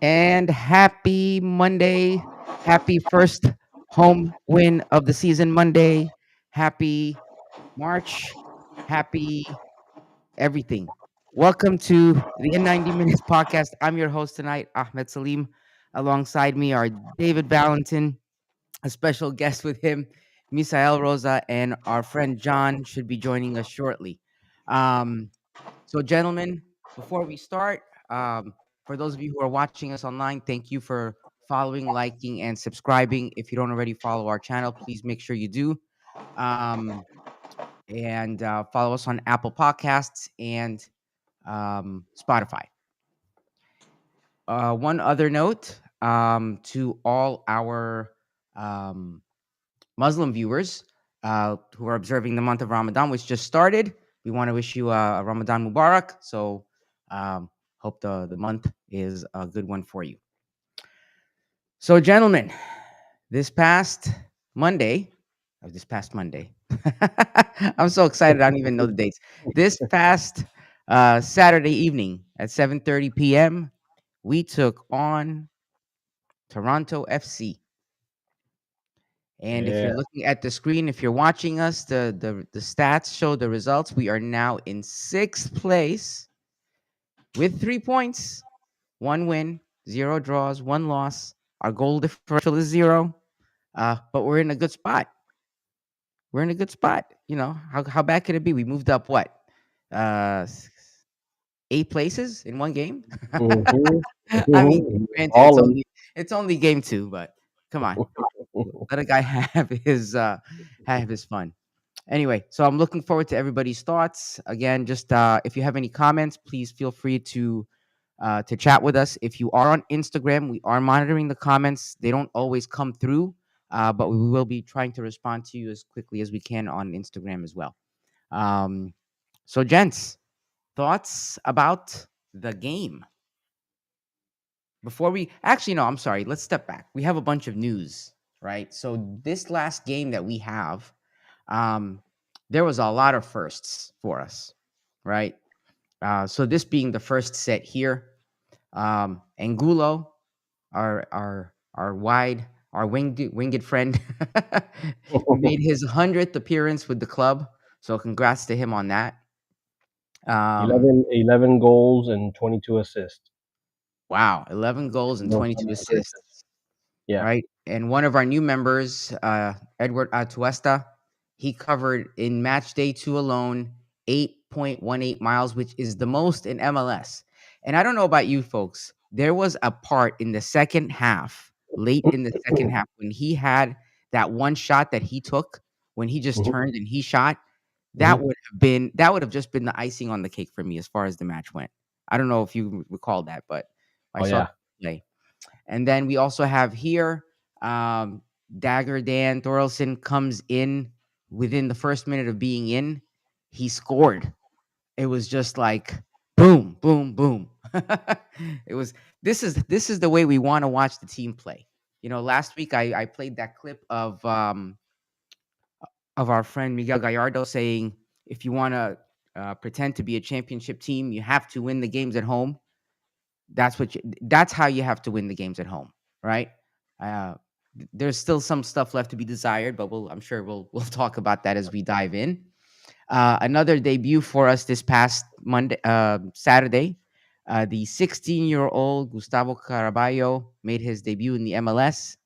And happy Monday. Happy first home win of the season Monday. Happy March. Happy everything. Welcome to the N90 Minutes podcast. I'm your host tonight, Ahmed Salim. Alongside me are David Valentin, a special guest with him, Misael Rosa, and our friend John should be joining us shortly. Um, gentlemen, before we start, for those of you who are watching us online, thank you for following, liking, and subscribing. If you don't already follow our channel, please make sure you do. Um, and follow us on Apple Podcasts and Spotify. One other note to all our um, Muslim viewers who are observing the month of Ramadan, which just started. We want to wish you a Ramadan Mubarak. So, hope the month is a good one for you. So, gentlemen, this past Monday, I'm so excited. I don't even know the dates. This past Saturday evening at 7:30 p.m., we took on Toronto FC. And if Yeah. you're looking at the screen, if you're watching us, the stats show the results. We are now in sixth place with 3 points, one win, zero draws, one loss. Our goal differential is zero, but we're in a good spot. We're in a good spot. You know how bad could it be? We moved up what, uh, 8 places in one game. Mhm. I mean, Mhm. granted, Ballin'. it's only game two, but come on, let a guy have his fun. Anyway, so I'm looking forward to everybody's thoughts. Again, just if you have any comments, please feel free to chat with us. If you are on Instagram, we are monitoring the comments. They don't always come through, but we will be trying to respond to you as quickly as we can on Instagram as well. Um, gents, thoughts about the game before we actually no, I'm sorry. Let's step back. We have a bunch of news, right? So this last game that we have, um, there was a lot of firsts for us, right? So this being the first set here, Angulo, our winged friend, made his 100th appearance with the club. So congrats to him on that. Um, 11 goals and 22 assists. wow, 11 goals and Most 22 underrated. assists, Yeah. right? And one of our new members, Edward Atuesta, he covered in match day two alone 8.18 miles, which is the most in MLS. And I don't know about you folks, there was a part in the second half, late in the second half, when he had that one shot that he took, when he just Mhm. turned and he shot, Mhm. that would have just been the icing on the cake for me as far as the match went. I don't know if you recall that, but I Oh, saw the yeah. play. And then we also have here Dagger Dan Thorelson comes in within the first minute of being in. He scored. It was just like boom, boom, boom. it was this is the way we want to watch the team play. You know, last week I played that clip of our friend Miguel Gallardo saying if you want to pretend to be a championship team, you have to win the games at home. That's how you have to win the games at home, right? Uh, there's still some stuff left to be desired, but I'm sure we'll talk about that as we dive in. Another debut for us this past Saturday. The 16-year-old Gustavo Caraballo made his debut in the MLS.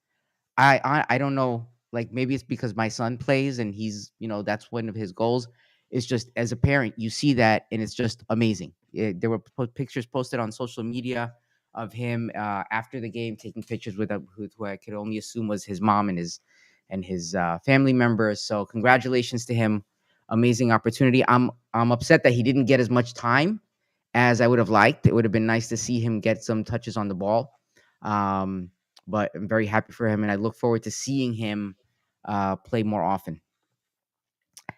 I don't know, like maybe it's because my son plays and he's that's one of his goals. It's just as a parent you see that and it's just amazing. There were pictures posted on social media of him after the game taking pictures with who I could only assume was his mom and his family members. So congratulations to him. Amazing opportunity. I'm upset that he didn't get as much time as I would have liked. It would have been nice to see him get some touches on the ball. Um, but I'm very happy for him, and I look forward to seeing him play more often.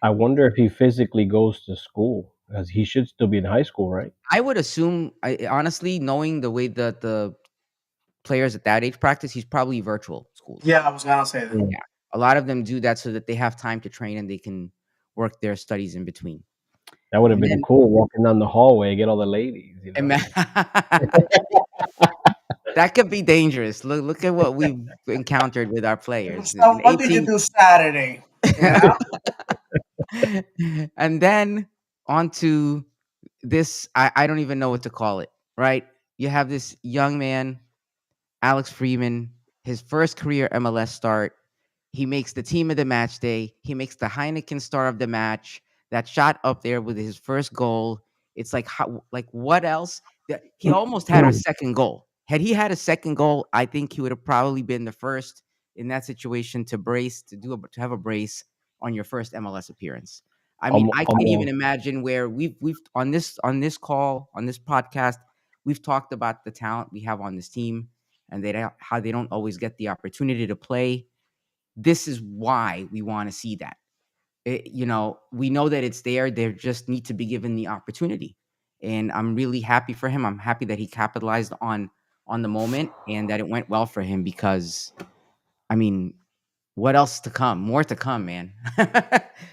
I wonder if he physically goes to school because he should still be in high school, right? I would assume, honestly, knowing the way that the players at that age practice, he's probably virtual schools. Yeah, I was gonna say that. Mm. Yeah, a lot of them do that so that they have time to train and they can work their studies in between. That would have And been then, cool walking down the hallway, get all the ladies, you know? ima- That could be dangerous. Look at what we've encountered with our players So in what did you 18. do Saturday? You know? And then onto this, I don't even know what to call it, right? You have this young man, Alex Freeman, his first career MLS start. He makes the team of the match day. He makes the Heineken star of the match. That shot up there with his first goal. It's like how, like what else? He almost had a second goal. Had he had a second goal, I think he would have probably been the first in that situation to brace to have a brace on your first MLS appearance. I mean, I can't even imagine where we've on this call on this podcast we've talked about the talent we have on this team and how they don't always get the opportunity to play. This is why we want to see that. We know that it's there. They just need to be given the opportunity. And I'm really happy for him. I'm happy that he capitalized on the moment and that it went well for him because, I mean, what else to come? More to come, man.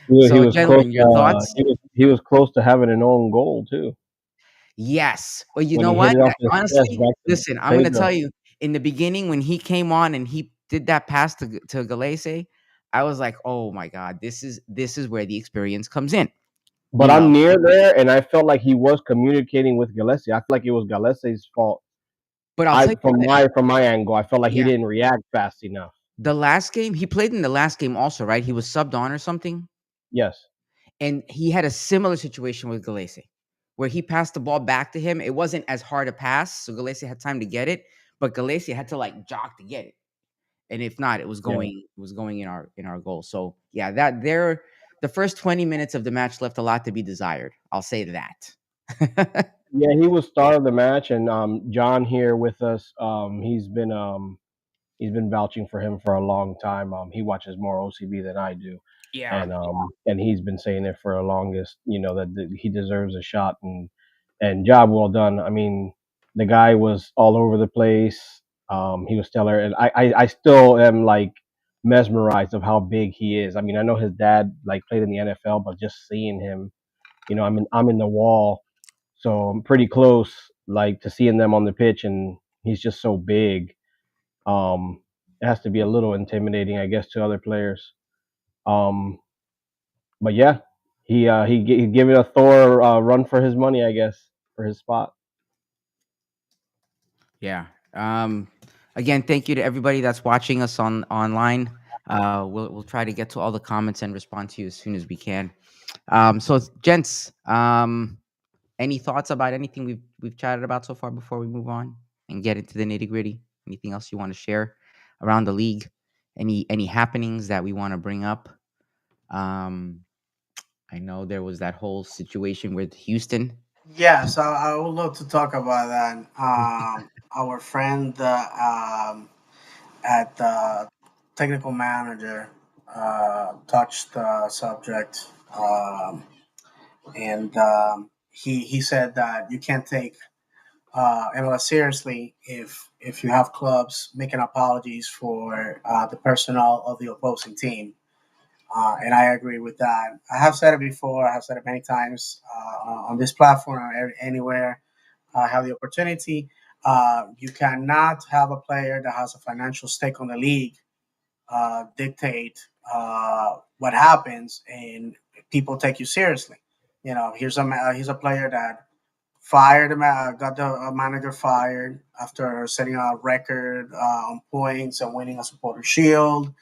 He So, was close. gentlemen, your thoughts? He was close to having an own goal too Yes. But you when know he hit what? it off his chest Honestly, back to listen, I'm going to tell Pedro. you in the beginning when he came on and he did that pass to Galese, I was like, "Oh my god, this is where the experience comes in." But You I'm know. near there, and I felt like he was communicating with Gillespie. I feel like it was Gillespie's fault. But I'll I tell you from what. my angle, I felt like he Yeah. didn't react fast enough. The last game, he played in the last game also, right? He was subbed on or something. Yes. And he had a similar situation with Galese, where he passed the ball back to him. It wasn't as hard a pass, so Galese had time to get it, but Galese had to like jog to get it. And if not, Yeah. it was going in our goal. So yeah, that there the first 20 minutes of the match left a lot to be desired. I'll say that. Yeah, he was star of the match, and John here with us. He's been vouching for him for a long time. He watches more OCB than I do, Yeah. and he's been saying it for the longest. That he deserves a shot, and job well done. I mean, the guy was all over the place. He was stellar, and I still am like mesmerized of how big he is. I mean, I know his dad like played in the NFL, but just seeing him, I'm in the wall, so I'm pretty close, like to seeing them on the pitch, and he's just so big. It has to be a little intimidating, I guess, to other players. Um, but yeah, he gave it a Thor run for his money, I guess, for his spot. Yeah. Again, thank you to everybody that's watching us online. We'll try to get to all the comments and respond to you as soon as we can. So gents, any thoughts about anything we've chatted about so far before we move on and get into the nitty gritty? Anything else you want to share around the league? Any happenings that we want to bring up? Um, I know there was that whole situation with Houston. Yes, I would love to talk about that. Our friend at the technical manager touched the subject, and he said that you can't take MLS seriously if you have clubs making apologies for the personnel of the opposing team. And I agree with that. I have said it before. I have said it many times on this platform or anywhere I have the opportunity. You cannot have a player that has a financial stake on the league dictate what happens, and people take you seriously. Here's a player that got the manager fired after setting a record on points and winning a supporter shield.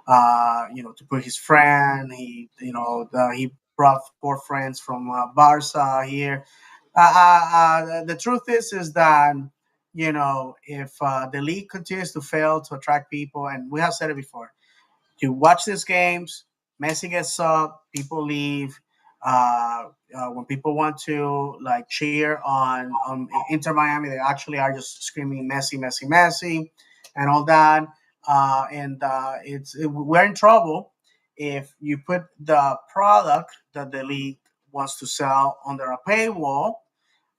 To put his friend, he brought four friends from Barca here. The truth is that if the league continues to fail to attract people, and we have said it before, you watch these games, Messi gets up, people leave. When people want to like cheer on Inter Miami, they actually are just screaming Messi, Messi, Messi, and all that. We're in trouble if you put the product that the league wants to sell under a paywall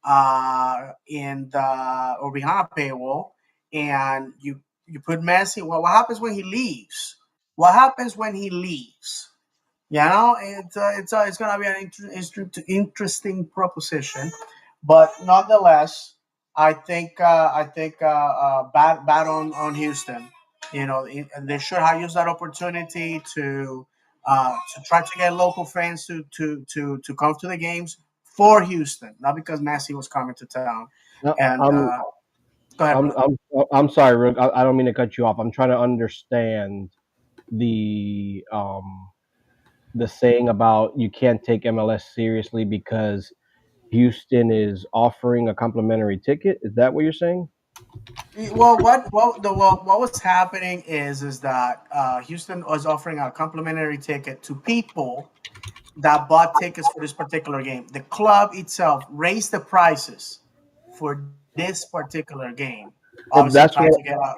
or behind a paywall, and you put Messi. Well, what happens when he leaves? What happens when he leaves? It's gonna be an interesting proposition, but nonetheless, bad on Houston. And they should have used that opportunity to try to get local fans to come to the games for Houston, not because Messi was coming to town. No, And go ahead, I'm brother. I'm I'm sorry, Rick. I don't mean to cut you off. I'm trying to understand the um the saying about you can't take MLS seriously because Houston is offering a complimentary ticket. Is that what you're saying? What was happening is that Houston was offering a complimentary ticket to people that bought tickets for this particular game. The club itself raised the prices for this particular game, Well, obviously that's trying what. to get out.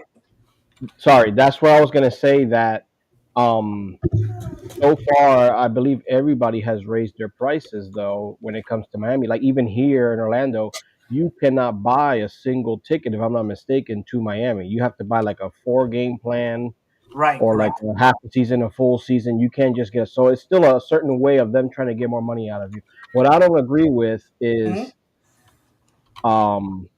Sorry, that's where I was gonna say that. Um, so far, I believe everybody has raised their prices though when it comes to Miami. Like even here in Orlando, you cannot buy a single ticket if I'm not mistaken to Miami. You have to buy like a 4 game plan Right, or like correct. a half a season, a full season. You can't just get so it's still a certain way of them trying to get more money out of you. What I don't agree with Hmm. is um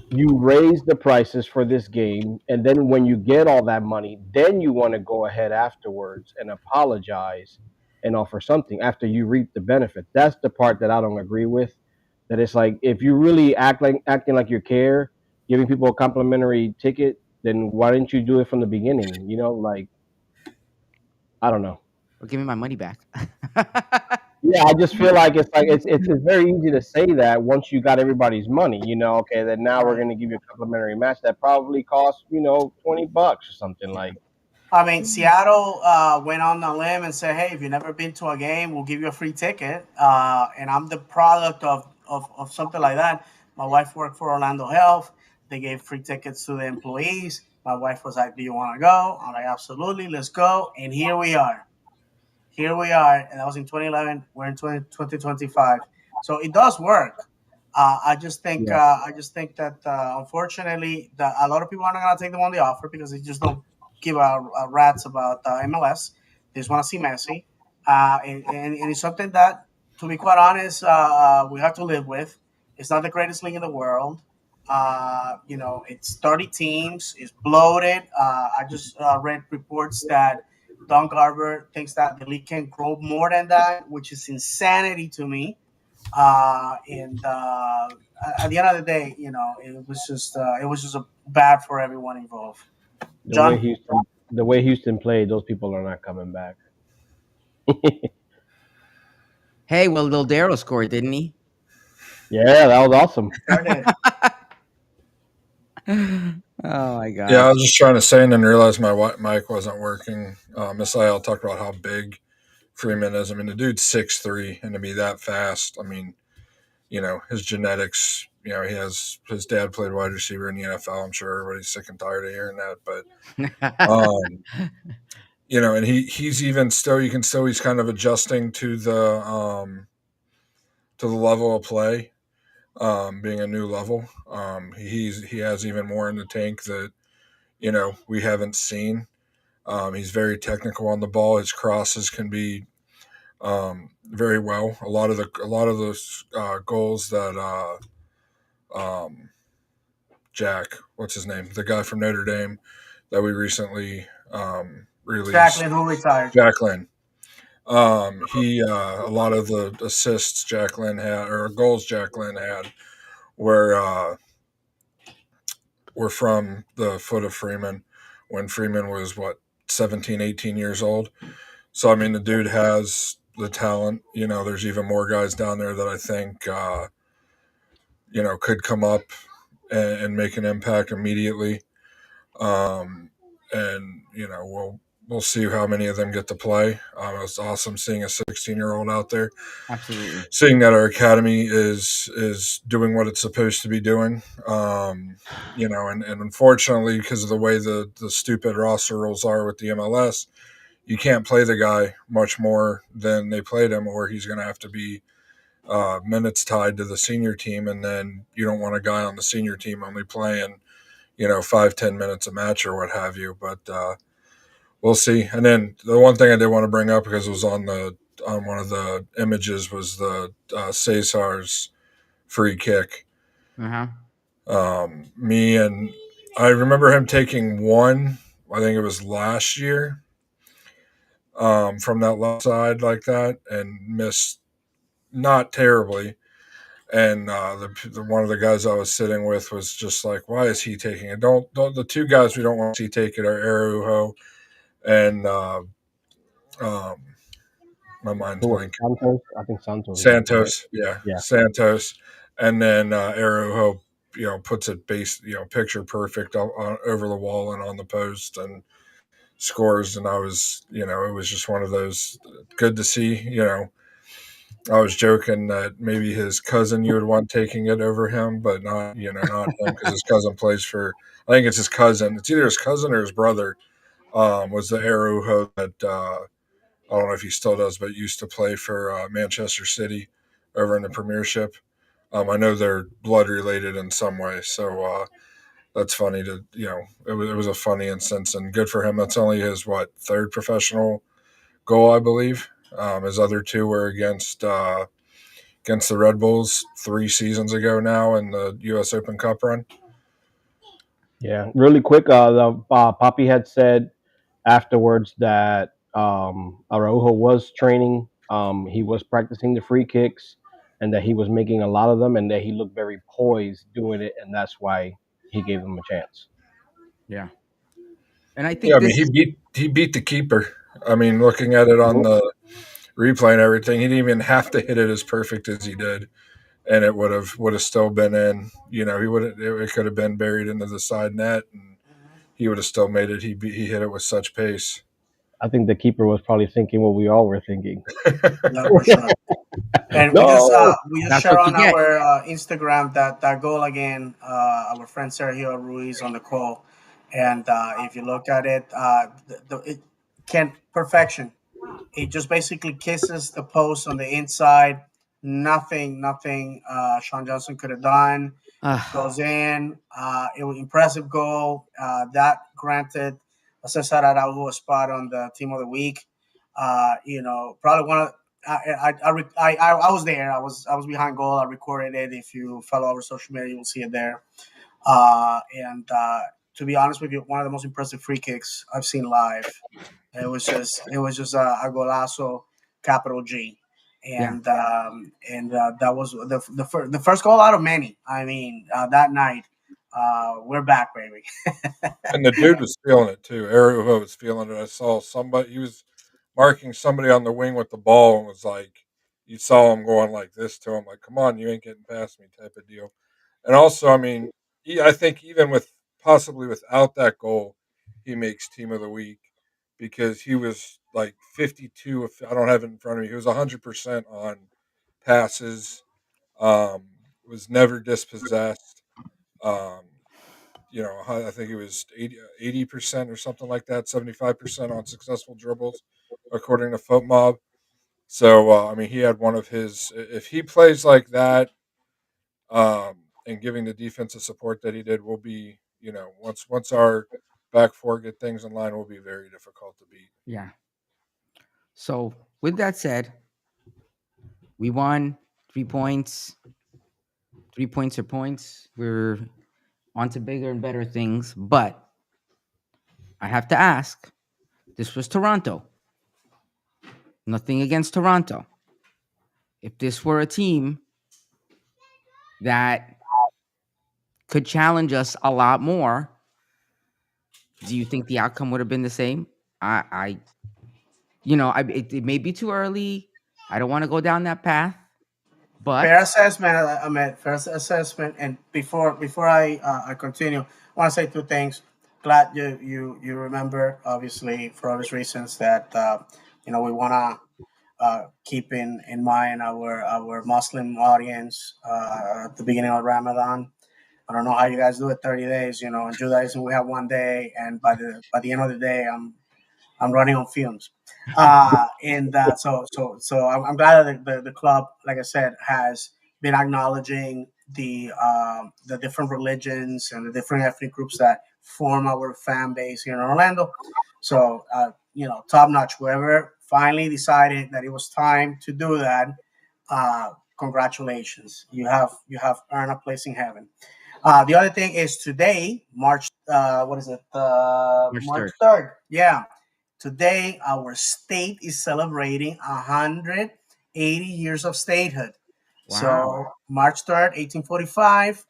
you raise the prices for this game and then when you get all that money then you want to go ahead afterwards and apologize and offer something after you reap the benefit. That's the part that I don't agree with. That it's like if you really acting like you care, giving people a complimentary ticket, then why didn't you do it from the beginning, like I don't know. Or give me my money back. Yeah, I just feel like it's very easy to say that once you got everybody's money, okay, then now we're Right. gonna give you a complimentary match that probably costs, $20 or something like. I mean, Seattle went on a limb and said, "Hey, if you've never been to a game, we'll give you a free ticket." And I'm the product of something like that. My wife worked for Orlando Health. They gave free tickets to the employees. My wife was like, "Do you want to go?" I'm like, "Absolutely, let's go." And here we are. Here we are, and that was in 2011. We're in 2025, so it does work. Yeah, I just think that unfortunately, that a lot of people are not going to take them on the offer because they just don't give a rats about MLS. They just want to see Messi, and it's something that, to be quite honest, we have to live with. It's not the greatest league in the world. It's 30 teams. It's bloated. I just read reports that Don Garber thinks that the league can grow more than that, which is insanity to me. And At the end of the day, it was just a bad for everyone involved. the way John, Houston, the way Houston played, those people are not coming back. Hey, well, Lil Daryl scored, didn't he? Yeah, that was awesome. sure did. Oh my Yeah, I god. was just trying to say and then realized my mic wasn't working. Miss Ayel talked about how big Freeman is. I mean, the dude's 6'3", and to be that fast, I mean, his genetics. He has his dad played wide receiver in the NFL. I'm sure everybody's sick and tired of hearing that, but um, and he's even still. You can still he's kind of adjusting to the level of play, being a new level. He has even more in the tank that we haven't seen. He's very technical on the ball. His crosses can be very well. A lot of those goals that Jack, what's his name, the guy from Notre Dame that we recently released, Jacqueline, who retired. Jacqueline. He A lot of the assists Jacqueline had or goals Jacqueline had were were from the foot of Freeman when Freeman was 17, 18 years old. So I mean, the dude has the talent. There's even more guys down there that I think could come up and make an impact immediately. And we'll see how many of them get to play. It's awesome seeing a 16-year-old out there, Absolutely. seeing that our academy is doing what it's supposed to be doing. And unfortunately, because of the way the stupid roster rules are with the MLS, you can't play the guy much more than they played him, or he's going to have to be minutes tied to the senior team, and then you don't want a guy on the senior team only playing 5-10 minutes a match or what have you. But we'll see. And then the one thing I did want to bring up, because it was on one of the images, was the Cesar's free kick. Uh-huh. Me and I remember him taking one. I think it was last year, from that left side like that, and missed not terribly. And the one of the guys I was sitting with was just like, "Why is he taking it? Don't the two guys we don't want to see take it are Araujo and um, my mind's Who was blank. Santos? I think Santos was it, right? Santos, yeah, Yeah. Santos, and then Araujo, puts it picture perfect over the wall and on the post and scores. And I was, it was just one of those good to see. I was joking that maybe his cousin you would want taking it over him, but not him because his cousin plays for. I think it's his cousin. It's either his cousin or his brother. Was the Araujo that I don't know if he still does, but used to play for Manchester City over in the Premiership. I know they're blood related in some way, so that's funny to it was a funny instance and good for him. That's only his third professional goal, I believe. His other two were against the Red Bulls 3 seasons ago now in the U.S. Open Cup run. Yeah. Really quick, the Poppy had said afterwards that Araujo was training. He was practicing the free kicks, and that he was making a lot of them, and that he looked very poised doing it, and that's why he gave them a chance. Yeah. And I Yeah, think I mean this. he beat the keeper. I mean, looking at it on Mhm. the replay and everything, he didn't even have to hit it as perfect as he did, and it would have still been in. He would it could have been buried into the side net, and he would have still made it. He hit it with such pace. I think the keeper was probably thinking what we all were thinking. Yeah, for sure. And No. we just That's share what you on get. our Instagram that goal again. Our friend Sergio Ruiz on the call, and if you look at it, it can perfection. It just basically kisses the post on the inside. Nothing. Sean Johnson could have done. Ah, Goes in. It was impressive goal. That granted Cesar Araujo a spot on the team of the week. Probably one of I was there. I was behind goal. I recorded it. If you follow our social media, you will see it there. And To be honest with you, one of the most impressive free kicks I've seen live. It was just a golazo, capital G, yeah. and that was the first goal out of many. I mean, that night, we're back, baby. And the dude was feeling it too. Araujo was feeling it. I saw somebody. He was marking somebody on the wing with the ball and was like, you saw him going like this to him, like, "Come on, you ain't getting past me," type of deal. And also, I mean, I think even with possibly without that goal, he makes team of the week because he was like 52. If I don't have it in front of me, he was 100% on passes. Was never dispossessed. Um, I think it was 80% or something like that, 75% on successful dribbles, according to FootMob. So, I mean, he had one of his. If he plays like that, and giving the defensive support that he did, will be, once our back four get things in line, will be very difficult to beat. Yeah. So with that said, we won 3 points. 3 points are points. We're on to bigger and better things. But I have to ask, this was Toronto. Nothing against Toronto. If this were a team that could challenge us a lot more, do you think the outcome would have been the same? It may be too early. I don't want to go down that path, Fair but assessment, Ahmed. Fair assessment. And before I continue, I want to say two things. Glad you remember, obviously for obvious reasons, that we want to keep in mind our Muslim audience at the beginning of Ramadan. I don't know how you guys do it 30 days. In Judaism we have one day, and by the end of the day, I'm running on fumes. And so I'm glad that the club, like I said, has been acknowledging the different religions and the different ethnic groups that form our fan base here in Orlando. So top notch. Whoever finally decided that it was time to do that, congratulations. You have earned a place in heaven. The other thing is today, March. What is it? March March 3rd. 3rd. Yeah, today our state is celebrating 180 years of statehood. Wow. So March 3rd, 1845,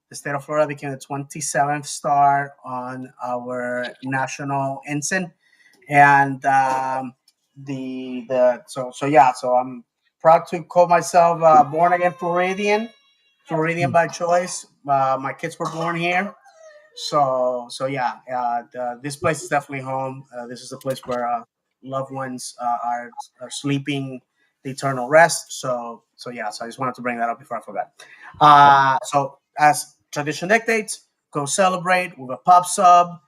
the state of Florida became the 27th star on our national ensign, and so yeah. So I'm proud to call myself born again Floridian. Floridian by choice. My kids were born here, so yeah. This place is definitely home. This is the place where loved ones are sleeping the eternal rest. So yeah. So I just wanted to bring that up before I forgot. So as tradition dictates, go celebrate with a pub sub.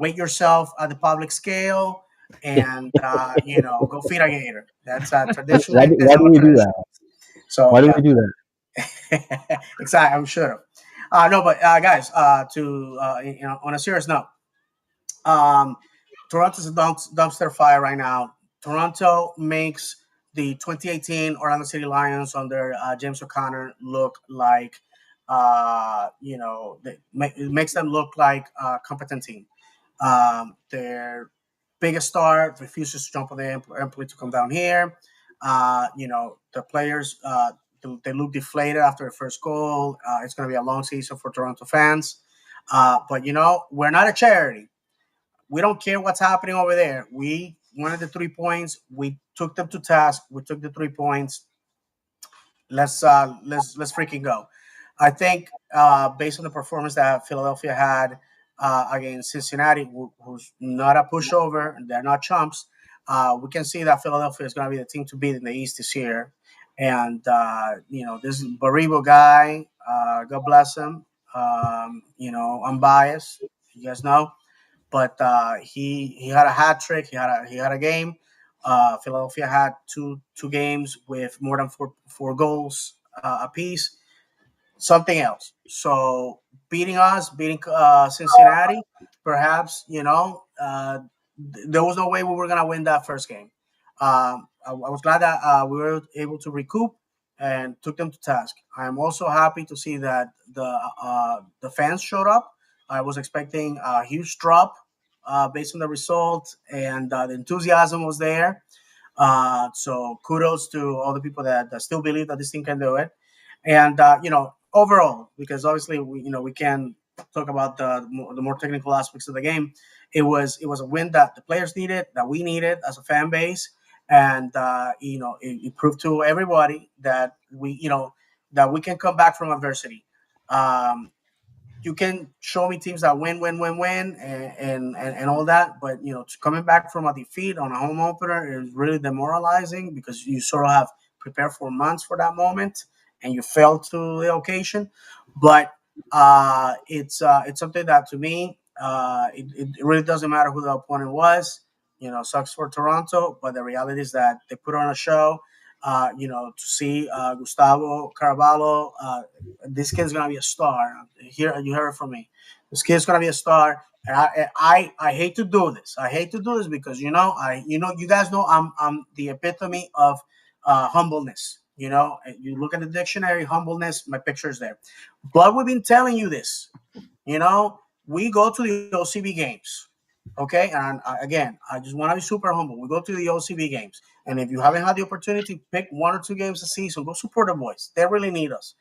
Weight yourself at the public scale, and go feed a gator. That's tradition dictates. Why do Our we do tradition. that? So Why do yeah. we do that? Exactly. I'm sure. No, but guys, to on a serious note, um, Toronto's a dumpster fire right now. Toronto makes the 2018 Orlando City Lions under James O'Connor look like, it makes them look like a competent team. Their biggest star refuses to jump on the airplane to come down here. The players, they look deflated after the first goal. It's going to be a long season for Toronto fans. But we're not a charity. We don't care what's happening over there. We wanted the 3 points. We took them to task. We took the 3 points. Let's freaking go. I think based on the performance that Philadelphia had against Cincinnati, who's not a pushover, they're not chumps. We can see that Philadelphia is going to be the team to beat in the East this year. And this Baribo guy, God bless him. I'm biased, you guys know, but he had a hat trick. He had a game. Philadelphia had two games with more than four goals apiece. Something else. So beating us, beating Cincinnati, perhaps there was no way we were gonna win that first game. I was glad that we were able to recoup and took them to task. I am also happy to see that the fans showed up. I was expecting a huge drop based on the result, and the enthusiasm was there. So kudos to all the people that still believe that this team can do it. And overall, because obviously we can talk about the more technical aspects of the game. It was a win that the players needed, that we needed as a fan base, and it proved to everybody that we can come back from adversity. Um, you can show me teams that win, and all that, but coming back from a defeat on a home opener is really demoralizing because you sort of have prepared for months for that moment and you fell to the occasion. But it's something that to me it really doesn't matter who the opponent was. Sucks for Toronto, but the reality is that they put on a show. To see Gustavo Caraballo, this kid's gonna be a star. Here, you heard it from me. This kid's gonna be a star. And I hate to do this. I hate to do this because you guys know I'm the epitome of humbleness. You look at the dictionary, humbleness. My picture is there. But we've been telling you this. We go to the OCB games. Okay, and again, I just want to be super humble. We go to the OCB games, and if you haven't had the opportunity, pick one or two games a season. Go support the boys. They really need us.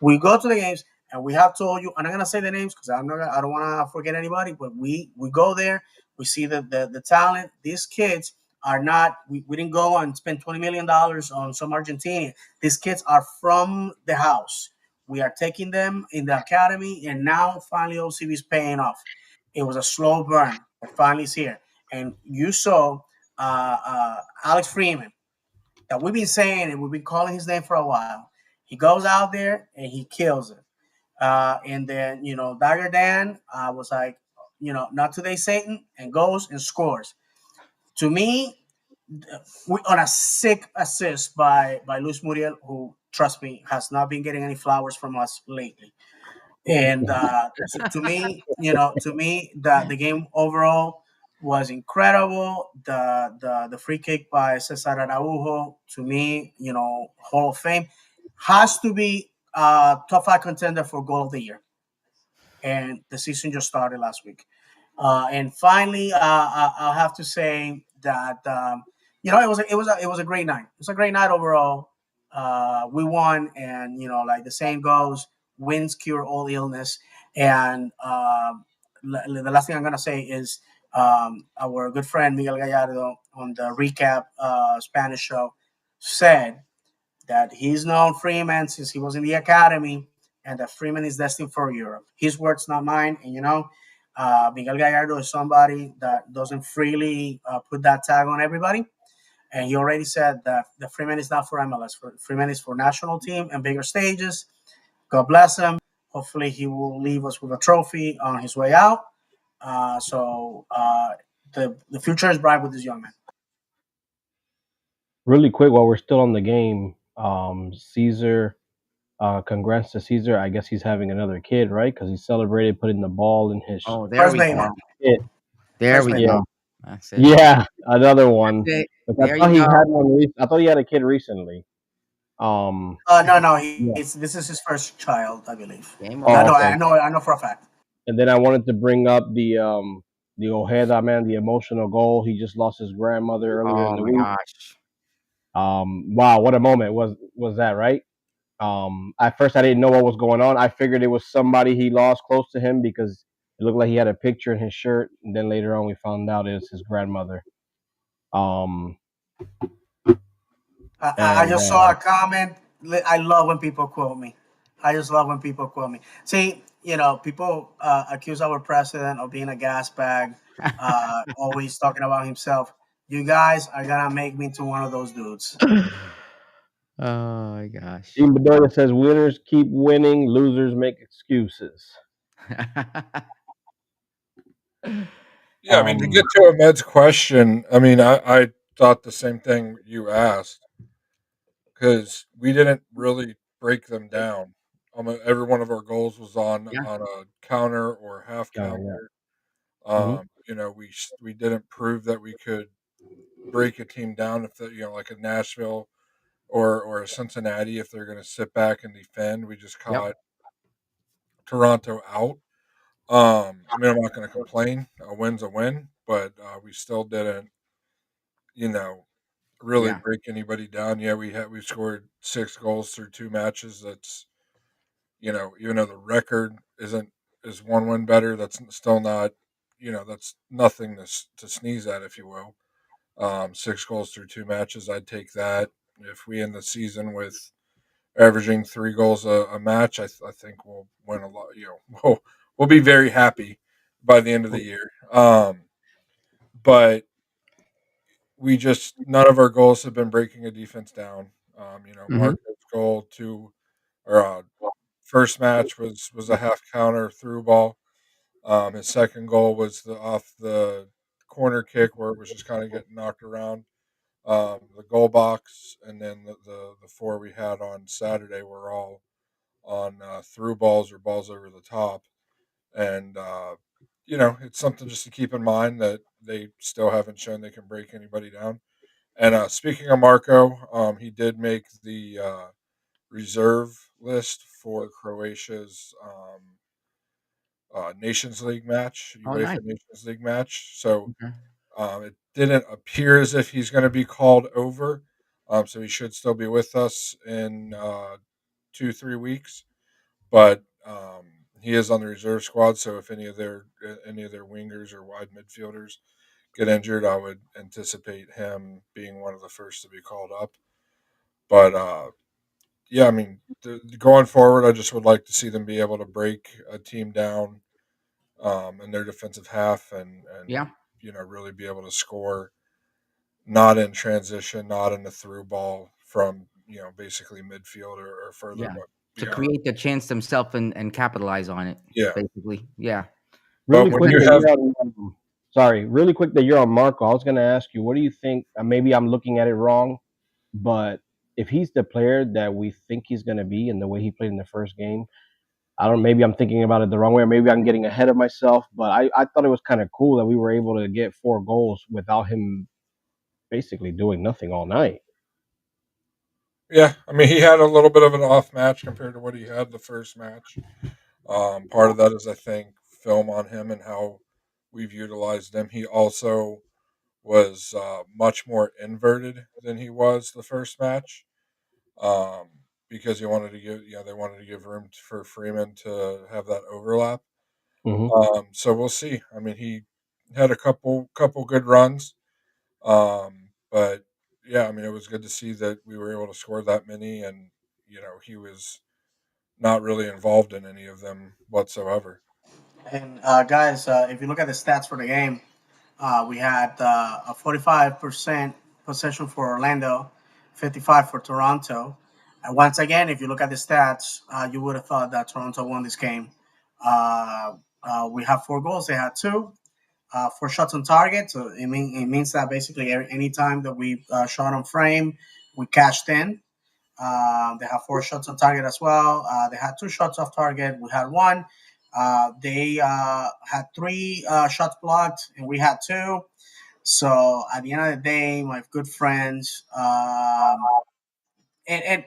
We go to the games, and we have told you. I'm not gonna say the names because I don't want to forget anybody. But we go there. We see the talent. These kids are not. We didn't go and spend $20 million on some Argentinian. These kids are from the house. We are taking them in the academy, and now finally OCB is paying off. It was a slow burn, but finally it's here. And you saw Alex Freeman that we've been saying and we've been calling his name for a while. He goes out there and he kills it. And then Dagger Dan was like, not today, Satan, and goes and scores. To me, on a sick assist by Luis Muriel, who trust me has not been getting any flowers from us lately. And to me, the game overall was incredible. The free kick by Cesar Araujo, to me, Hall of Fame, has to be top five contender for goal of the year. and the season just started last week. And finally, I'll have to say that it was a great night. It was a great night overall. We won, and like the saying goes, wins cure all illness. And the last thing I'm gonna say is our good friend Miguel Gallardo on the recap Spanish show said that he's known Freeman since he was in the academy, and that Freeman is destined for Europe. His words, not mine. And Miguel Gallardo is somebody that doesn't freely put that tag on everybody. And he already said that the Freeman is not for MLS. Freeman is for national team and bigger stages. God bless him. Hopefully, he will leave us with a trophy on his way out. So the future is bright with this young man. Really quick, while we're still on the game, Caesar, congrats to Caesar. I guess he's having another kid, right? Because he celebrated putting the ball in his Oh, there First we baby. go. shit. There First we baby. Yeah, go. That's it. yeah, another one. That's it. But I There thought you he go. had one. I thought he had a kid recently. No. Yeah. This is his first child, I believe. Game Oh, over. No, okay. I know for a fact. And then I wanted to bring up the Ojeda man, the emotional goal. He just lost his grandmother earlier in Oh the my week. gosh. Wow, what a moment was that, right? At first I didn't know what was going on. I figured it was somebody he lost close to him because it looked like he had a picture in his shirt. And then later on we found out it was his grandmother. Um, I and just saw a comment. I love when people quote me. I just love when people quote me. See, people accuse our president of being a gas bag, always talking about himself. You guys are gonna make me into one of those dudes. Oh my gosh. Team Bedoya says winners keep winning, losers make excuses. Yeah, I mean, to get to Ahmed's question, I mean, I thought the same thing you asked because we didn't really break them down. Every one of our goals was on Yeah. on a counter or half Yeah. counter. Mhm. We didn't prove that we could break a team down if like a Nashville or a Cincinnati if they're going to sit back and defend. We just Yep. caught Toronto out. I mean, I'm not going to complain. A win's a win, but we still didn't, you know, really Yeah. break anybody down. Yeah, we scored 6 goals through 2 matches. That's even though the record is 1 win better, that's still not, that's nothing to sneeze at, if you will. 6 goals through 2 matches, I'd take that. If we end the season with averaging 3 goals a match, I think we'll win a lot. We'll be very happy by the end of the year. But we just none of our goals have been breaking a defense down. Mhm. Marco's goal or first match was a half counter through ball. His second goal was off the corner kick where it was just kind of getting knocked around the goal box, and then the four we had on Saturday were all on through balls or balls over the top, and it's something just to keep in mind that they still haven't shown they can break anybody down. And speaking of Marco, he did make the reserve list for Croatia's Nations League match, Oh, nice. UEFA Nations League match. So Okay. it didn't appear as if he's going to be called over. So he should still be with us in 2-3 weeks. But he is on the reserve squad. So if any of their wingers or wide midfielders get injured, I would anticipate him being one of the first to be called up. But yeah, I mean, going forward, I just would like to see them be able to break a team down in their defensive half and Yeah. really be able to score, not in transition, not in the through ball from basically midfield or further, Yeah. but To beyond. create the chance themselves and capitalize on it, Yeah, basically. Yeah. but Really when quick you that have you're on. Sorry, really quick that you're on Marco. I was gonna ask you, what do you think? Maybe I'm looking at it wrong, but if he's the player that we think he's gonna be, and the way he played in the first game, I don't. Maybe I'm thinking about it the wrong way, or maybe I'm getting ahead of myself. But I thought it was kind of cool that we were able to get 4 goals without him basically doing nothing all night. yeah, I mean, he had a little bit of an off match compared to what he had the first match. Part of that is, I think, film on him and how we've utilized him. He also was much more inverted than he was the first match, um, because he wanted to give, they wanted to give room for Freeman to have that overlap. Hmm. So we'll see. I mean, he had a couple good runs, but yeah, I mean, it was good to see that we were able to score that many, and he was not really involved in any of them whatsoever. And guys, if you look at the stats for the game, we had a 45% possession for Orlando, 55 for Toronto. And once again, if you look at the stats, you would have thought that Toronto won this game. We have 4 goals; they had 2. 4 shots on target, so it means that basically any time that we shot on frame, we cashed in. They have 4 shots on target as well. They had 2 shots off target. We had 1. They had 3 shots blocked, and we had 2. So at the end of the day, my good friends, and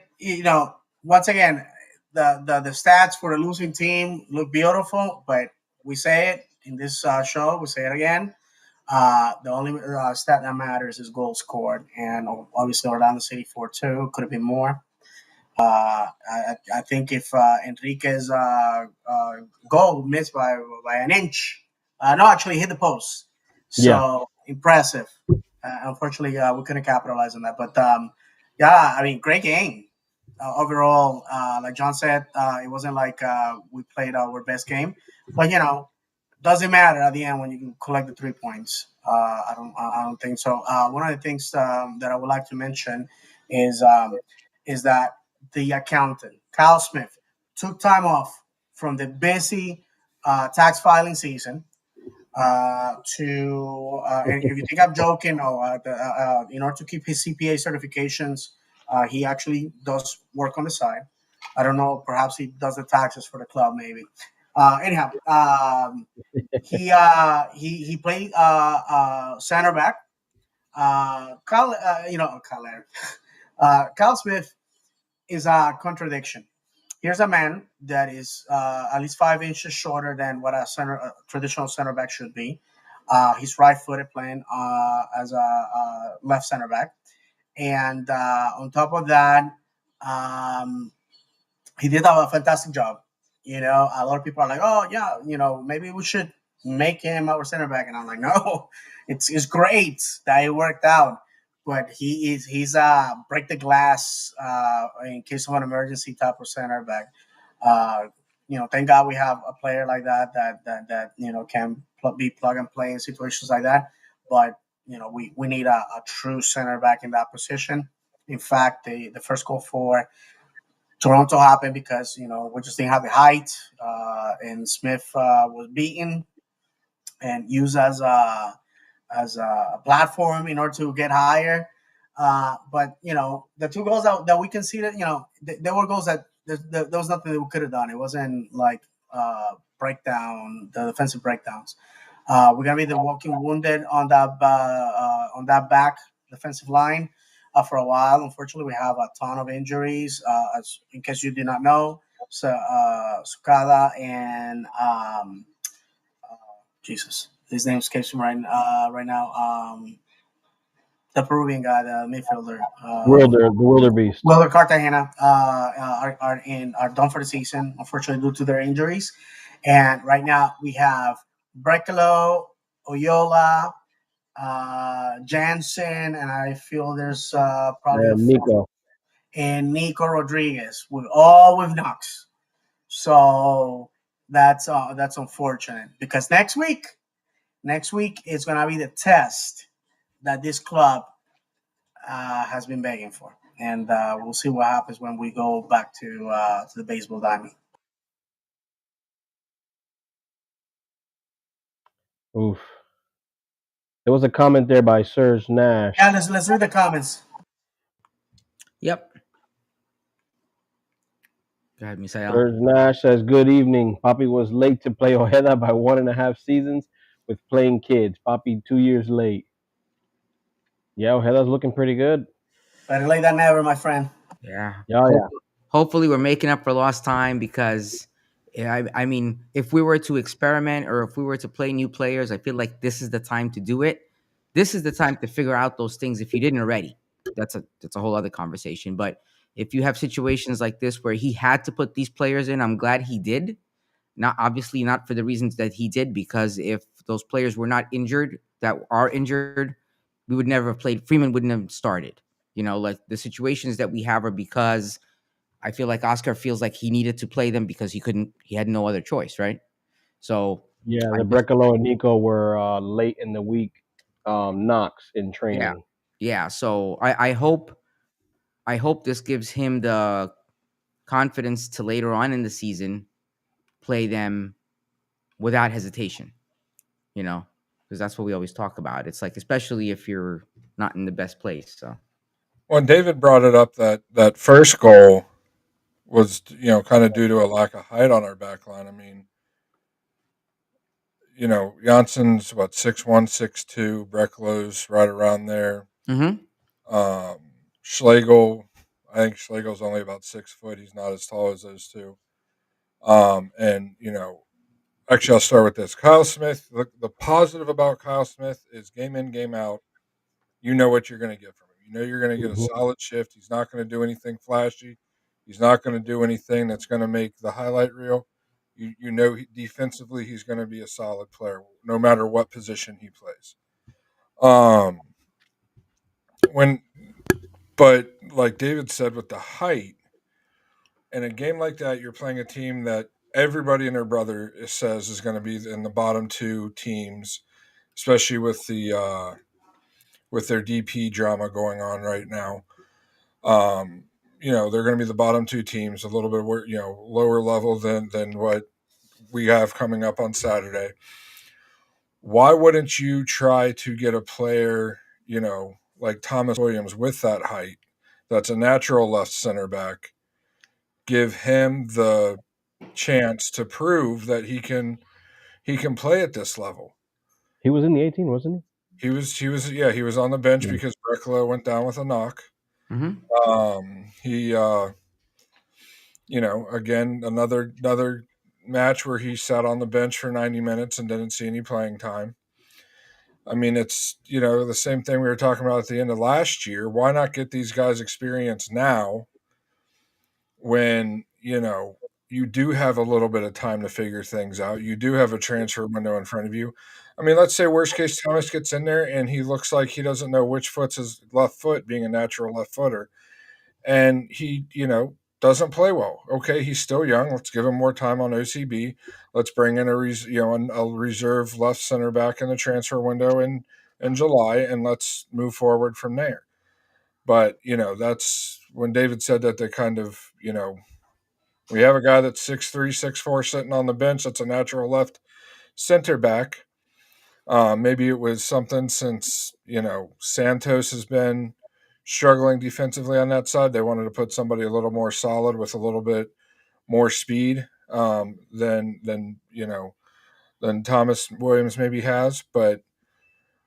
once again, the stats for the losing team look beautiful, but we say it in this show. We say it again. The only stat that matters is goals scored, and obviously Orlando City 4-2 could have been more. I think if Enrique's goal missed by an inch, no, actually hit the post. Yeah. So impressive. Unfortunately, we couldn't capitalize on that. But yeah, I mean, great game overall. Like John said, it wasn't like we played our best game, but doesn't matter at the end when you can collect the 3 points. I don't think so. One of the things that I would like to mention is um, is that the accountant Kyle Smith took time off from the busy tax filing season and if you think I'm joking, no, in order to keep his CPA certifications, he actually does work on the side. I don't know, perhaps he does the taxes for the club, maybe. Anyhow, he played center back. Kyle Smith is a contradiction. Here's a man that is at least 5 inches shorter than what a traditional center back should be. He's right-footed, playing as a left center back, and on top of that, um, he did a fantastic job. A lot of people are like, "Oh, yeah, maybe we should make him our center back," and I'm like, "No, it's great that it worked out." But he's a break the glass in case of an emergency type of center back. Thank God we have a player like that can be plug and play in situations like that. But we need a true center back in that position. In fact, the first goal for Toronto happened because we just didn't have the height, and Smith was beaten and used as a platform in order to get higher. But the 2 goals that we conceded, there were goals that there was nothing that we could have done. It wasn't like the defensive breakdowns. We're gonna be the walking wounded on that back defensive line for a while. Unfortunately, we have a ton of injuries. As in case you did not know, so Sukada and Jesus, his name escapes me right now. The Peruvian guy, the midfielder, The wildebeest. Wilder Cartagena, are done for the season, unfortunately due to their injuries. And right now we have Brekalo, Oyola, Jansen, and I feel there's probably a And fourth, Nico. and Nico Rodriguez, all with knocks. So that's unfortunate because next week is gonna be the test that this club has been begging for, and we'll see what happens when we go back to the baseball diamond. Oof. There was a comment there by Serge Nash. Yeah, let's read the comments. Yep. Go ahead, Misael. Serge Nash says, "Good evening. Papi was late to play Ojeda by 1.5 seasons with playing kids. Papi 2 years late. Yeah, Ojeda's looking pretty good. Better late than never, my friend. Yeah. Yeah, yeah. Hopefully, we're making up for lost time because Yeah, I mean, if we were to experiment or if we were to play new players, I feel like this is the time to do it. This is the time to figure out those things if you didn't already. That's a whole other conversation. But if you have situations like this where he had to put these players in, I'm glad he did. Not obviously not for the reasons that he did, because if those players were not injured, that are injured, we would never have played. Freeman wouldn't have started. Like the situations that we have are because I feel like Oscar feels like he needed to play them because he had no other choice, right? So Yeah, I the just, Brecalo and Nico were late in the week knocks in yeah, training. yeah. So I hope this gives him the confidence to later on in the season play them without hesitation, you know, because that's what we always talk about. It's like, especially if you're not in the best place. So, When David brought it up, that first goal was, kind of due to a lack of height on our back line. I mean, Janssen's what, 6'1", 6'2", Brecklow's right around there. mm-hmm. Um, Schlegel, I think Schlegel's only about 6 foot. He's not as tall as those two. And actually, I'll start with this. Kyle Smith. The positive about Kyle Smith is game in, game out. You know what you're going to get from him. You know you're going to get a Mhm. solid shift. He's not going to do anything flashy. He's not going to do anything that's going to make the highlight reel. Defensively he's going to be a solid player no matter what position he plays. Um, when but like David said, with the height in a game like that, you're playing a team that everybody and their brother says is going to be in the bottom two teams, especially with their DP drama going on right now. Um, they're going to be the bottom two teams, a little bit lower level than what we have coming up on Saturday. Why wouldn't you try to get a player, like Thomas Williams with that height, that's a natural left center back, give him the chance to prove that he can play at this level. He was in the 18, wasn't He was on the bench he? Yeah. because Brecalo went down with a knock. Mm-hmm. He again, another match where he sat on the bench for 90 minutes and didn't see any playing time. I mean, it's the same thing we were talking about at the end of last year. Why not get these guys experience now when you do have a little bit of time to figure things out? You do have a transfer window in front of you. I mean, let's say worst case Thomas gets in there and he looks like he doesn't know which foot's his left foot, being a natural left footer, and he doesn't play well. Okay, he's still young. Let's give him more time on OCB. Let's bring in a reserve left center back in the transfer window in July, and let's move forward from there. But that's when David said that. They kind of we have a guy that's 6'3", 6'4", sitting on the bench. That's a natural left center back. Maybe it was something since Santos has been struggling defensively on that side. They wanted to put somebody a little more solid with a little bit more speed than Thomas Williams maybe has. But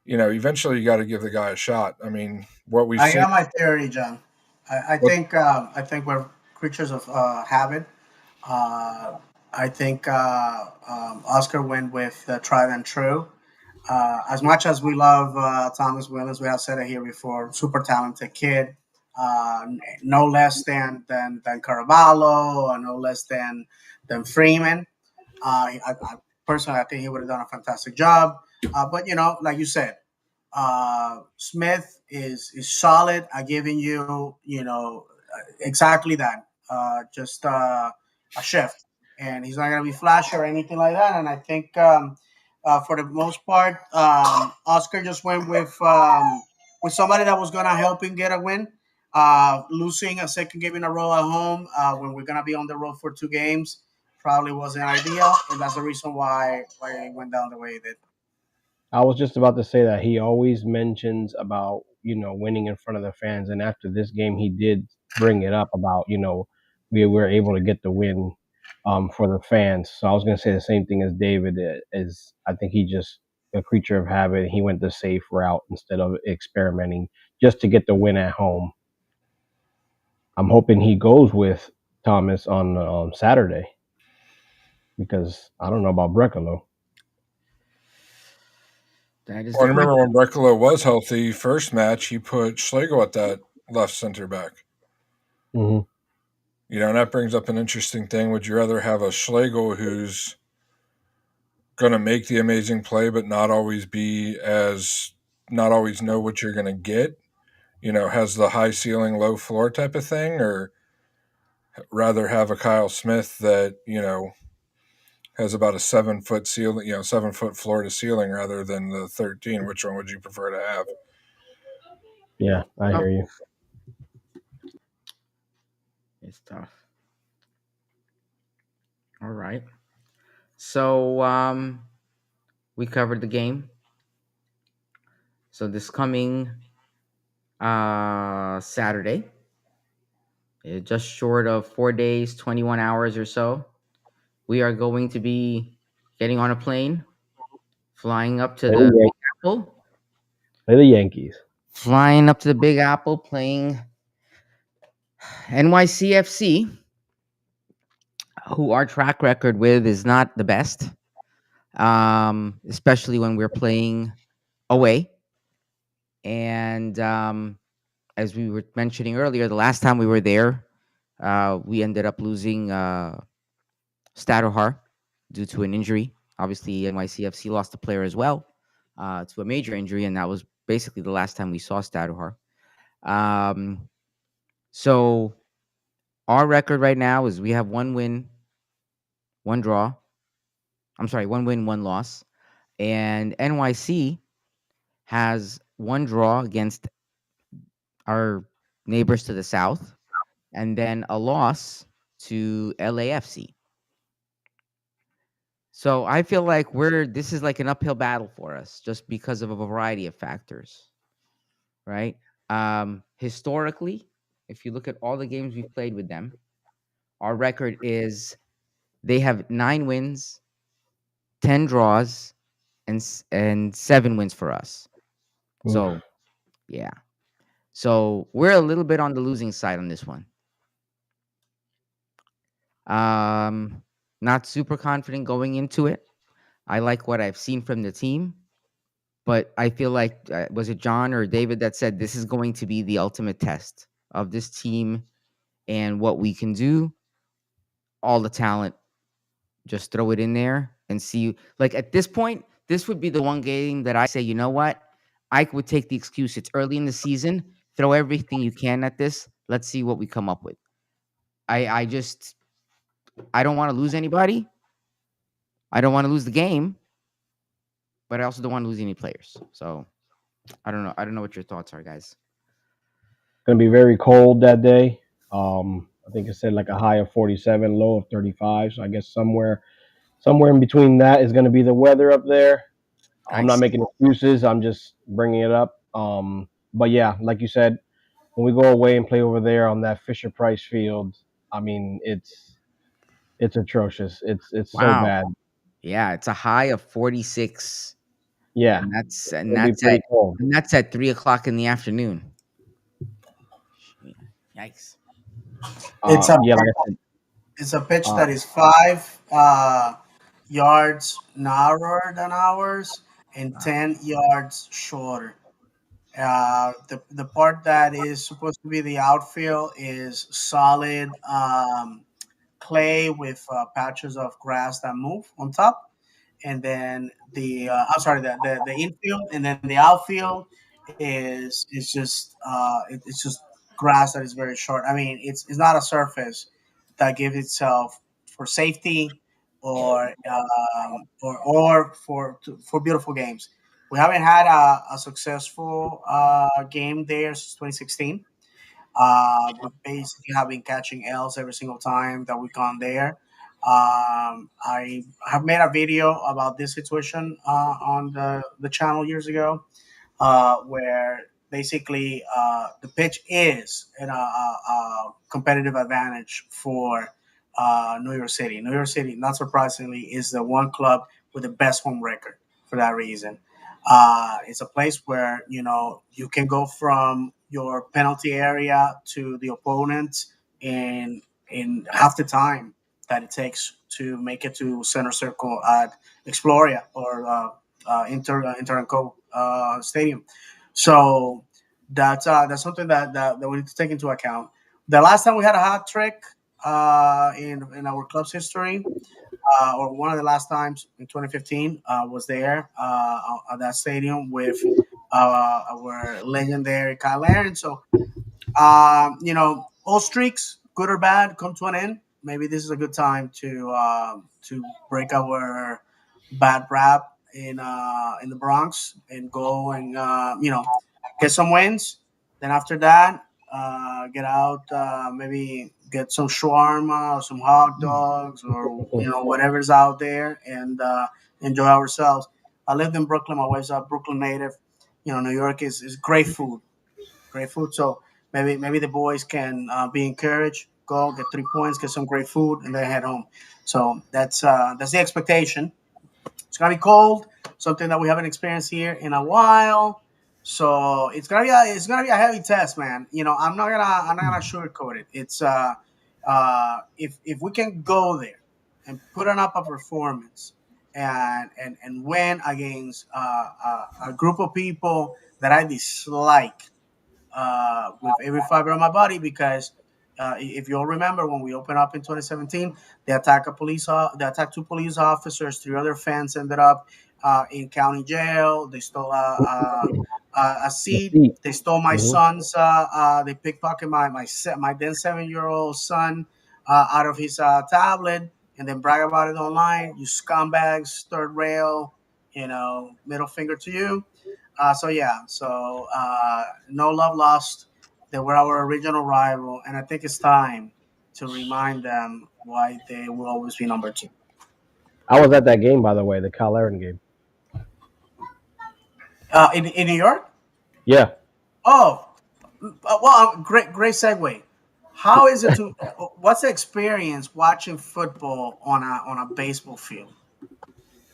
eventually you got to give the guy a shot. I mean, what we've I seen. got my theory, John. What I think we're creatures of habit. Uh, I think Oscar went with tried and true. As much as we love Thomas Williams, we have said it here before. Super talented kid, no less than Caraballo, or no less than Freeman. Personally, I think he would have done a fantastic job. But like you said, Smith is solid at giving you exactly that, just a shift, and he's not going to be flashy or anything like that. And I think for the most part, Oscar just went with somebody that was going to help him get a win. Losing a second game in a row at home when we're going to be on the road for 2 games probably wasn't ideal, and that's the reason why it went down the way it did. I was just about to say that he always mentions about winning in front of the fans, and after this game, he did bring it up about we were able to get the win for the fans. So I was going to say the same thing as David. Is I think he just a creature of habit. He went the safe route instead of experimenting just to get the win at home. I'm hoping he goes with Thomas on Saturday. because I don't know about Brecalo. That is Well, the I remember question. when Brekalo was healthy, first match he put Schlegel at that left center back. Hmm. And that brings up an interesting thing. Would you rather have a Schlegel who's going to make the amazing play, but not always know what you're going to get? Has the high ceiling, low floor type of thing, or rather have a Kyle Smith that has about a 7 foot ceiling, 7 foot floor to ceiling rather than the 13. Which one would you prefer to have? Yeah, I Oh, hear you. it's tough. All right. So we covered the game. So this coming Saturday, just short of 4 days, 21 hours or so, we are going to be getting on a plane, flying up to Play the, the Big Yan- Apple, play the Yankees. flying up to the Big Apple, playing NYCFC, who our track record with is not the best, especially when we're playing away. And as we were mentioning earlier, the last time we were there, we ended up losing Stadohar due to an injury. Obviously, NYCFC lost a player as well to a major injury, and that was basically the last time we saw Stadohar. Um, so our record right now is we have 1 win, 1 draw. I'm sorry, 1 win, 1 loss, and NYC has 1 draw against our neighbors to the south, and then a loss to LAFC. So I feel like this is like an uphill battle for us just because of a variety of factors, right? Historically, if you look at all the games we've played with them, our record is they have 9 wins, 10 draws, and 7 wins for us. Oof. So yeah, so we're a little bit on the losing side on this one. Um, Not super confident going into it. I like what I've seen from the team, but I feel like was it John or David that said this is going to be the ultimate test of this team and what we can do. All the talent, just throw it in there and see. Like at this point, this would be the one game that I say, you know what, Ike would take the excuse. It's early in the season. Throw everything you can at this. Let's see what we come up with. I just I don't want to lose anybody. I don't want to lose the game, but I also don't want to lose any players. So I don't know. I don't know what your thoughts are, guys. Gonna be very cold that day. I think it said like a high of 47, low of 35. So I guess somewhere in between that is gonna be the weather up there. I'm not Nice. making excuses. I'm just bringing it up. But yeah, like you said, when we go away and play over there on that Fisher Price field, I mean it's atrocious. It's so Wow. bad. Yeah, it's a high of 46, Yeah, and that's and it'll be that's pretty at cold. and that's at 3 o'clock in the afternoon. Shit. Yikes. It's a Yeah, like I said, it's a pitch uh, that is 5 yards narrower than ours and 10 yards shorter. The part that is supposed to be the outfield is solid clay with patches of grass that move on top, and then I'm sorry, the infield, and then the outfield is just it's just grass that is very short. I mean, it's not a surface that gives itself for safety or for beautiful games. We haven't had a successful game there since 2016. We basically have been catching L's every single time that we've gone there. I have made a video about this situation on the channel years ago, where basically the pitch is a competitive advantage for New York City. New York City, not surprisingly, is the one club with the best home record for that reason. It's a place where you can go from your penalty area to the opponent in half the time that it takes to make it to center circle at Exploria or Interco Stadium. So that's something that we need to take into account. The last time we had a hat trick in our club's history, or one of the last times in 2015, was there at that stadium with our legendary Kyle Aaron. So all streaks, good or bad, come to an end. Maybe this is a good time to break our bad rap in the Bronx and go and get some wins. Then after that, get out, maybe get some shawarma or some hot dogs or whatever's out there and enjoy ourselves. I lived in Brooklyn. My wife's a Brooklyn native. New York is great food, great food. So maybe the boys can be encouraged, go get 3 points, get some great food, and then head home. So that's the expectation. It's gonna be cold, something that we haven't experienced here in a while. So it's gonna be a heavy test, man. I'm not gonna sugarcoat it. It's if we can go there and put on up a performance and win against a group of people that I dislike with every fiber of my body because if you all remember when we opened up in 2017, they attacked two police officers, three other fans ended up in county jail. They stole a seat. Seat. They stole my Mhm. son's. They pickpocketed my then 7-year-old son out of his tablet and then brag about it online. You scumbags, third rail, middle finger to you. No love lost. They were our original rival, and I think it's time to remind them why they will always be number two. I was at that game, by the way, the Kyle Aaron game. In New York? Yeah. Oh, great segue. How is it to? What's the experience watching football on a baseball field?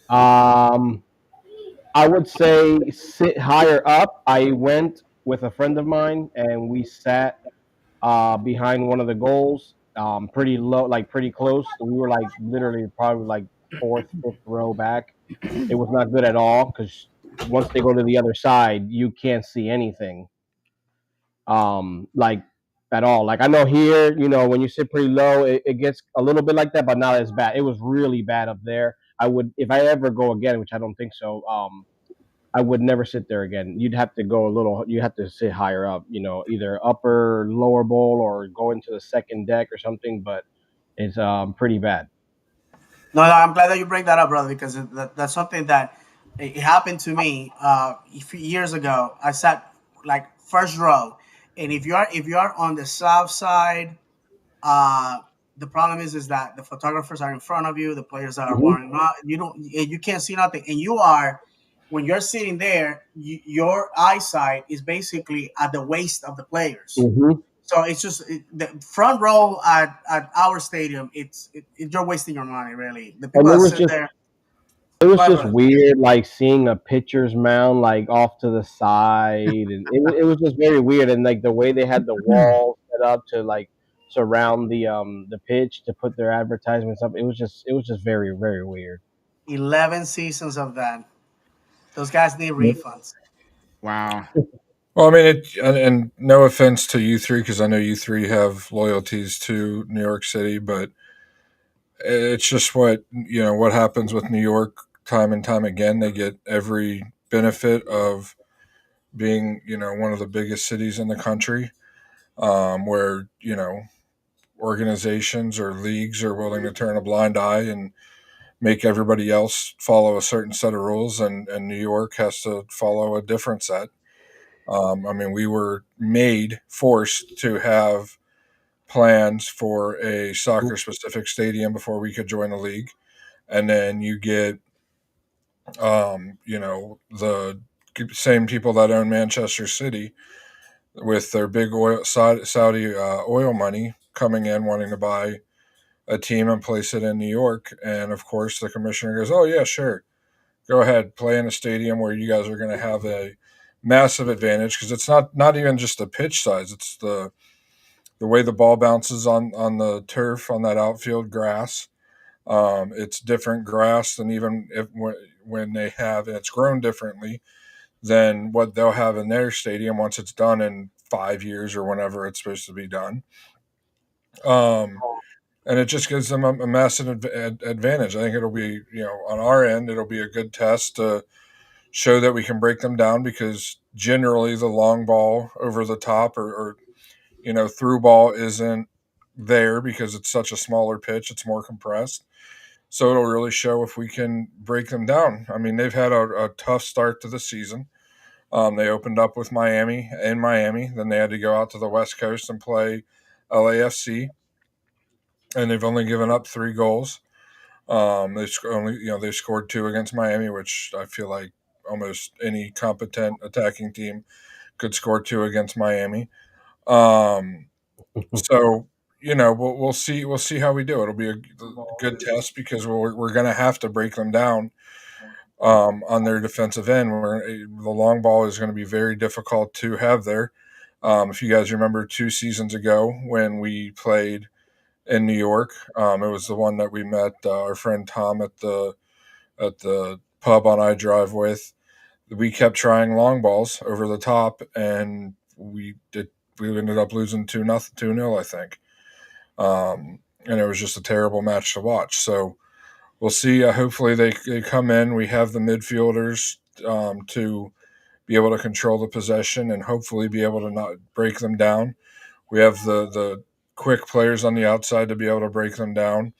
Um, I would say sit higher up. I went with a friend of mine, and we sat behind one of the goals, pretty low, like pretty close. We were like literally probably like fourth, fifth row back. It was not good at all because once they go to the other side, you can't see anything. Like at all. Like I know here, when you sit pretty low, it gets a little bit like that, but not as bad. It was really bad up there. I would, if I ever go again, which I don't think so. I would never sit there again. You'd have to go a little. You have to sit higher up. Either upper, lower bowl, or go into the second deck or something. But it's pretty bad. No, I'm glad that you bring that up, brother, because that's something that it happened to me a few years ago. I sat like first row, and if you are on the south side, uh, the problem is that the photographers are in front of you, the players are Hmm. warming up. You can't see nothing, and when you're sitting there, your eyesight is basically at the waist of the players. Hmm. So it's just the front row at our stadium. You're wasting your money, really. The And people that sit there, it was my just brother, weird, like seeing a pitcher's mound like off to the side, and it was just very weird. And like the way they had the wall set up to like surround the pitch to put their advertisements up, it was just very very weird. 11 seasons of that. Those guys need refunds. Wow. Well, I mean, and no offense to you three, because I know you three have loyalties to New York City, but it's just what happens with New York time and time again. They get every benefit of being one of the biggest cities in the country, where organizations or leagues are willing to turn a blind eye and make everybody else follow a certain set of rules, and New York has to follow a different set. I mean, we were forced to have plans for a soccer specific stadium before we could join the league. And then you get, the same people that own Manchester City with their big Saudi oil money coming in wanting to buy a team and place it in New York. And of course, the commissioner goes, "Oh, yeah, sure. Go ahead, play in a stadium where you guys are going to have a massive advantage because it's not even just the pitch size; it's the way the ball bounces on the turf on that outfield grass. It's different grass than even if when they have, and it's grown differently than what they'll have in their stadium once it's done in 5 years or whenever it's supposed to be done. Um, and it just gives them a massive advantage. I think it'll be, on our end, it'll be a good test to show that we can break them down because generally the long ball over the top or through ball isn't there because it's such a smaller pitch. It's more compressed. So it'll really show if we can break them down. I mean, they've had a tough start to the season. They opened up with Miami in Miami. Then they had to go out to the West Coast and play LAFC, and they've only given up 3 goals. They scored 2 against Miami, which I feel like almost any competent attacking team could score 2 against Miami. Um, so we'll see how we do. It'll be a good test because we're going to have to break them down on their defensive end. Where the long ball is going to be very difficult to have there. If you guys remember 2 seasons ago when we played in New York, it was the one that we met our friend Tom at the pub on I Drive with. We kept trying long balls over the top, and we ended up losing 2-0, 2-0, I think. And it was just a terrible match to watch. So we'll see. Hopefully they come in. We have the midfielders to be able to control the possession and hopefully be able to not break them down. We have the quick players on the outside to be able to break them down,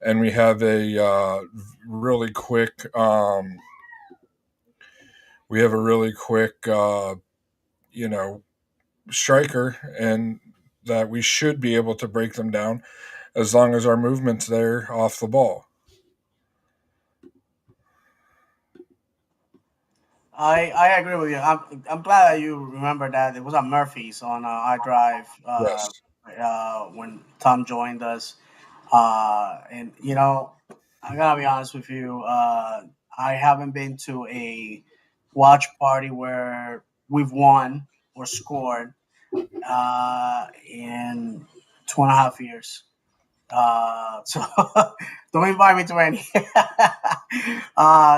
and we have a really quick. We have a really quick, you know, striker, and that we should be able to break them down as long as our movement's there off the ball. I agree with you. I'm glad that you remember that it was at Murphy's on iDrive Yes. when Tom joined us. And I gotta be honest with you. I haven't been to a watch party where we've won or scored in 2.5 years. So don't invite me to any.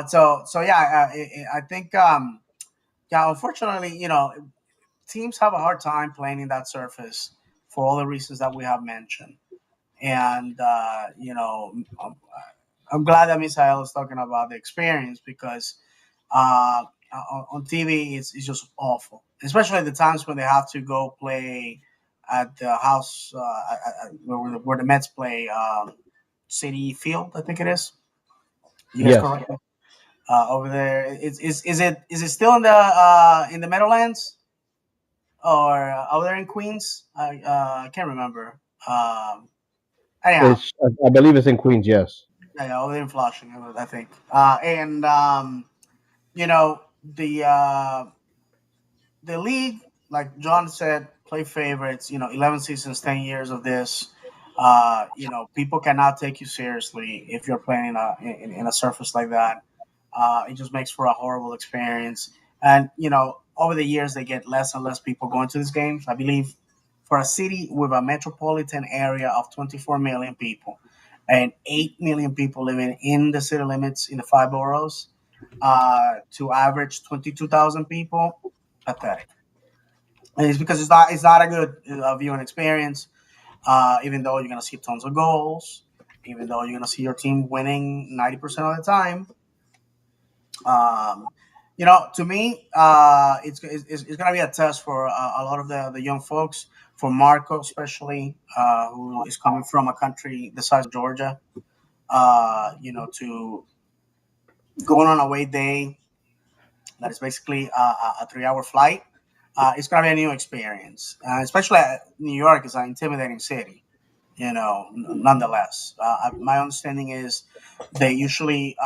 So yeah, I think yeah. Unfortunately, teams have a hard time playing in that surface for all the reasons that we have mentioned. And I'm glad that Misael is talking about the experience because on TV it's just awful, especially the times when they have to go play at the house where the Mets play, City Field, I think it is. You guys Yes, correct me? Over there. Is it still in the Meadowlands or over there in Queens? I can't remember. Anyhow, I believe it's in Queens. Yes. yeah, over there in Flushing, I think. And you know the uh, the league, like John said, play favorites. 11 seasons, 10 years of this. People cannot take you seriously if you're playing in a surface like that. It just makes for a horrible experience. And over the years, they get less and less people going to these games. I believe for a city with a metropolitan area of 24 million people and 8 million people living in the city limits in the five boroughs, to average 22,000 people, pathetic. And it's because it's not a good viewing experience. Even though you're gonna see tons of goals, even though you're gonna see your team winning 90% of the time. Um, to me, it's gonna be a test for a lot of the young folks. For Marco, especially, who is coming from a country the size of Georgia, to going on a away day that is basically a 3-hour flight. It's gonna be a new experience, especially New York is an intimidating city. Nonetheless, my understanding is they usually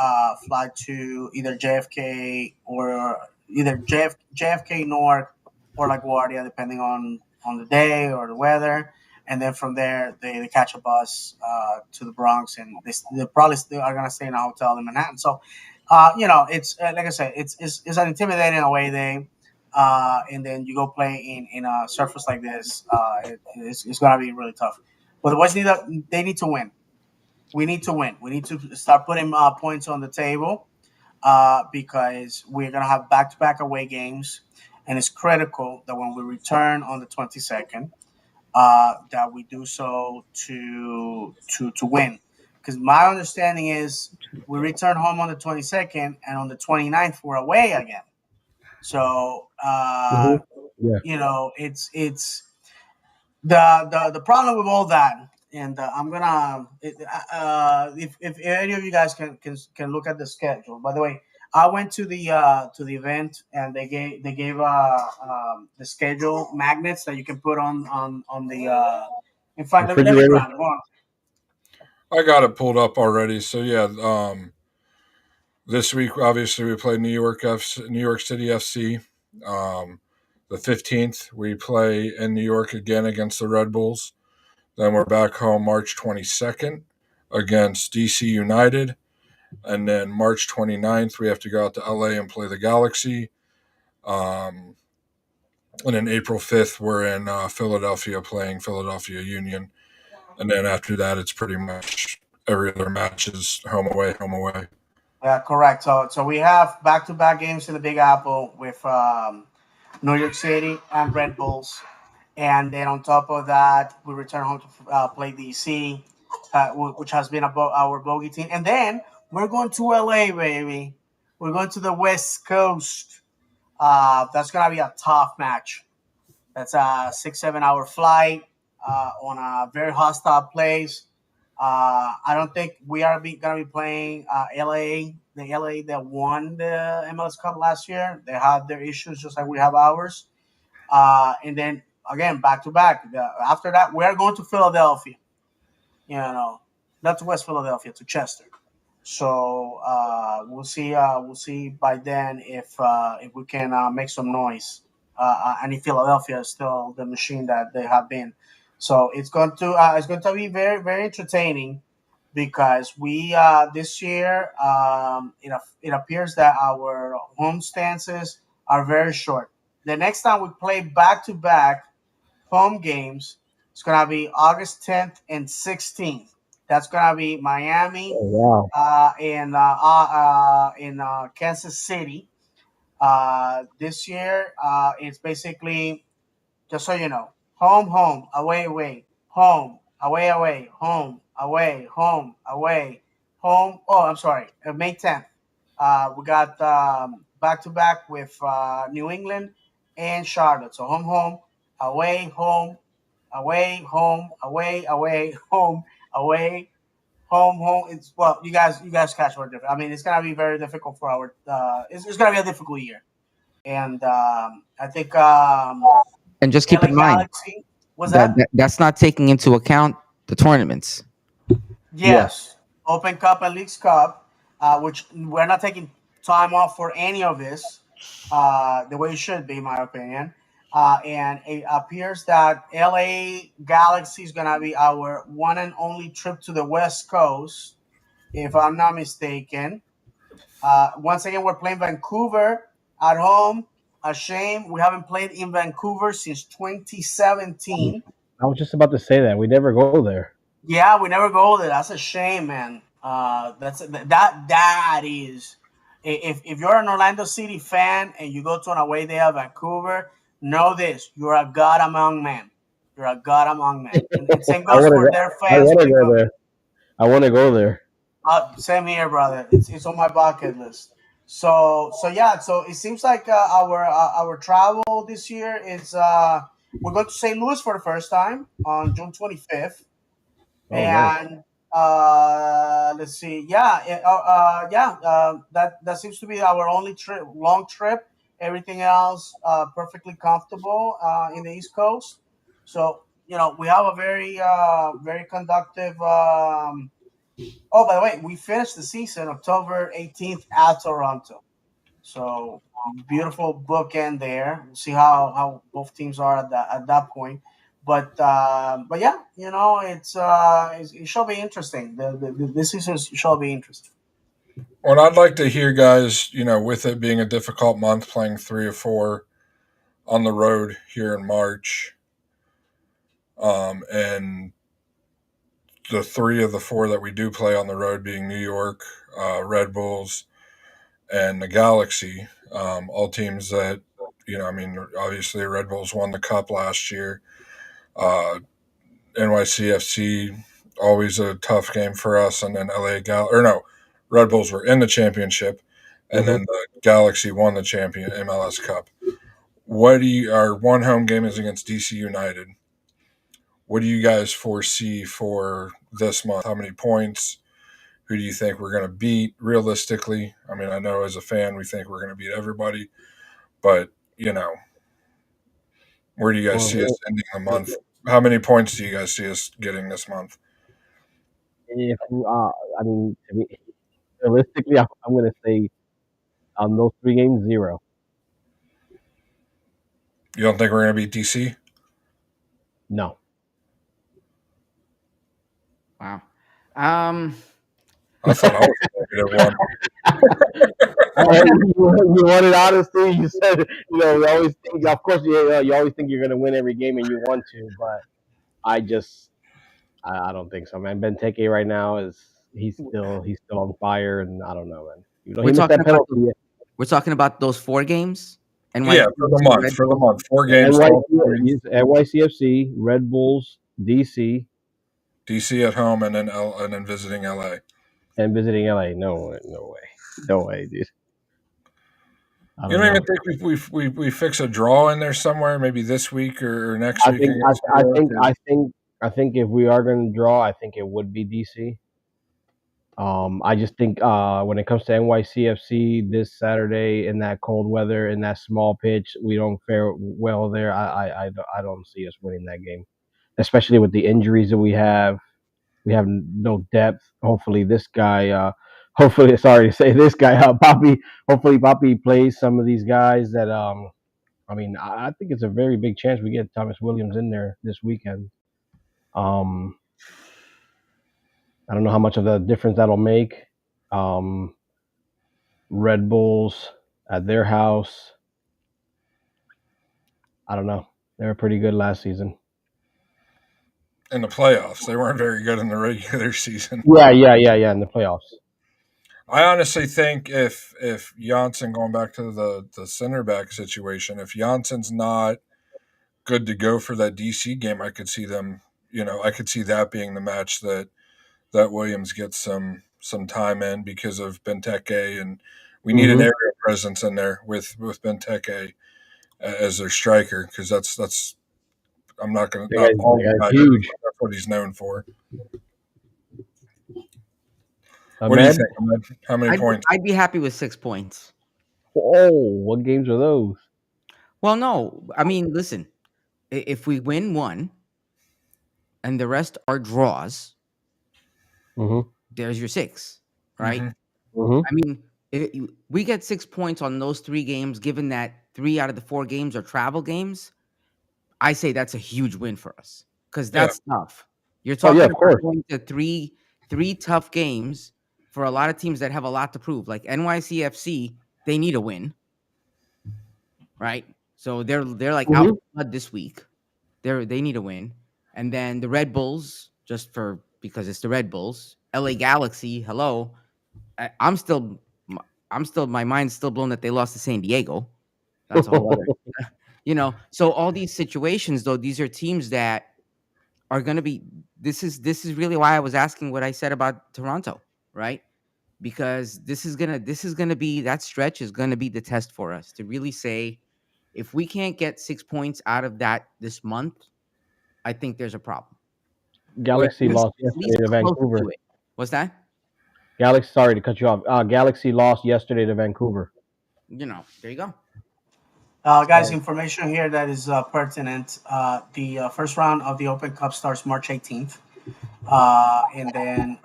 fly to either JFK or either JFK Newark or LaGuardia, depending on the day or the weather. And then from there, they catch a bus to the Bronx, and they probably still are gonna stay in a hotel in Manhattan. So, it's like I said, it's an intimidating away day. And then you go play in a surface like this, it's gonna be really tough. But the boys they need to win. we need to win. We need to start putting points on the table because we're gonna have back-to-back away games, and it's critical that when we return on the 22nd, that we do so to win. Because my understanding is we return home on the 22nd, and on the 29th we're away again. So Hmm. Yeah. it's the problem with all that. And I'm gonna if any of you guys can look at the schedule. By the way, I went to the event, and they gave the schedule magnets that you can put on the in fact, let me Refrigerator. grab it. Hold on. I got it pulled up already. So yeah, this week obviously we played New York City FC. Um, the 15th we play in New York again against the Red Bulls. Then we're back home March 22nd against DC United. And then March 29th, we have to go out to LA and play the Galaxy. Um, and then April 5th, we're in Philadelphia playing Philadelphia Union. And then after that, it's pretty much every other match is home away, home away. Yeah, correct. So we have back-to-back games in the Big Apple with New York City and Red Bulls. And then on top of that, we return home to play DC, which has been our bogey team. And then we're going to LA, baby. We're going to the West Coast. That's gonna be a tough match. That's a 6-7 hour flight on a very hostile place. I don't think we are gonna be playing LA. The LA that won the MLS Cup last year. They had their issues just like we have ours. And then again, back to back. After that, we are going to Philadelphia. Not to West Philadelphia, to Chester. So we'll see. We'll see by then if we can make some noise. And if Philadelphia is still the machine that they have been, so it's going to be very very entertaining because we this year it appears that our home stances are very short. The next time we play back to back home games, it's gonna be August 10th and 16th. That's gonna be Miami Oh, wow. in Kansas City. This year, it's basically just so you know, home, home, away, away, home, away, away, home, away, home, away, home. Oh, I'm sorry, May 10th. We got back to back with New England and Charlotte. So home, home, away, home, away, home, away, away, home, away, home, home. It's well, you guys catch what different. I mean, it's gonna be very difficult for our. It's gonna be a difficult year, and I think And just keep LA in mind Galaxy was that, that. that's not taking into account the tournaments. Yes. Yes, Open Cup and Leagues Cup, which we're not taking time off for any of this, the way it should be, in my opinion. And it appears that LA Galaxy is going to be our one and only trip to the West Coast, if I'm not mistaken. Once again, we're playing Vancouver at home. A shame we haven't played in Vancouver since 2017. I was just about to say that we never go there. Yeah, we never go there. That's a shame, man. That is. If you're an Orlando City fan and you go to an away day at Vancouver, know this: you're a god among men. You're a god among men. And same I goes want to for go. their I fans want to when they go go. there. I want to go there. Same here, brother. It's on my bucket list. So yeah. So it seems like our travel this year is we're going to St. Louis for the first time on June 25th. Oh, nice. And let's see, that seems to be our only long trip. Everything else perfectly comfortable in the East Coast. So we have a very conductive. Oh, by the way, we finished the season October 18th at Toronto. So beautiful bookend there. We'll see how both teams are at that point. But yeah, it shall be interesting. This season shall be interesting. Well, I'd like to hear guys, with it being a difficult month, playing 3 or 4 on the road here in March, and the three of the four that we do play on the road being New York, Red Bulls, and the Galaxy. All teams that, I mean, obviously Red Bulls won the cup last year. Uh, NYCFC, always a tough game for us, and then Red Bulls were in the championship, and then the Galaxy won the champion MLS Cup. Our one home game is against DC United. What do you guys foresee for this month? How many points? Who do you think we're going to beat realistically? I mean, I know as a fan we think we're going to beat everybody, but where do you guys see us ending the month? How many points do you guys see us getting this month? If I mean, realistically, I'm going to say on those 3 games, 0. You don't think we're going to beat DC? No. Wow. I thought I was negative You wanted honesty. You said, you always think. Of course, you always think you're going to win every game, and you want to. But I don't think so, man. Benteke right now he's still on fire, and I don't know, man. We're talking about those 4 games. Yeah, for the month, 4 games. NYCFC, Red Bulls, DC at home, and then visiting LA. And visiting LA. No way, dude. You don't even think we fix a draw in there somewhere, maybe this week or next week? I think if we are going to draw, I think it would be DC. I just think when it comes to NYCFC this Saturday in that cold weather in that small pitch, we don't fare well there. I don't see us winning that game, especially with the injuries that we have. We have no depth. Hopefully, this guy. Sorry to say this guy, Poppy. Hopefully, Poppy plays some of these guys that. I mean, I think it's a very big chance we get Thomas Williams in there this weekend. I don't know how much of a difference that'll make. Red Bulls at their house. I don't know. They were pretty good last season. In the playoffs. They weren't very good in the regular season. Yeah, in the playoffs. I honestly think if Janssen, going back to the center back situation, if Janssen's not good to go for that DC game, I could see them, I could see that being the match that Williams gets some time in because of Benteke, and we need an aerial presence in there with Benteke as their striker, because that's I'm not going to huge. That's what he's known for. What do you think, Ahmed? How many points? I'd be happy with 6 points. Oh, what games are those? Well, no. I mean, listen. If we win 1 and the rest are draws, there's your 6, right? I mean, we get 6 points on those 3 games, given that 3 out of the 4 games are travel games. I say that's a huge win for us, because that's tough. You're talking about going to three tough games for a lot of teams that have a lot to prove. Like NYCFC, they need a win, right? So they're like out this week. They need a win, and then the Red Bulls, because it's the Red Bulls. LA Galaxy, hello. I'm still my mind's still blown that they lost to San Diego. That's a whole other. So all these situations, though, these are teams that are going to be. This is really why I was asking what I said about Toronto, right? Because this is gonna be, that stretch is gonna be the test for us to really say, if we can't get 6 points out of that this month, I think there's a problem. Galaxy lost yesterday to Vancouver. What's that? Galaxy, sorry to cut you off. Galaxy lost yesterday to Vancouver. There you go. Guys, information here that is pertinent. The first round of the Open Cup starts March 18th. And then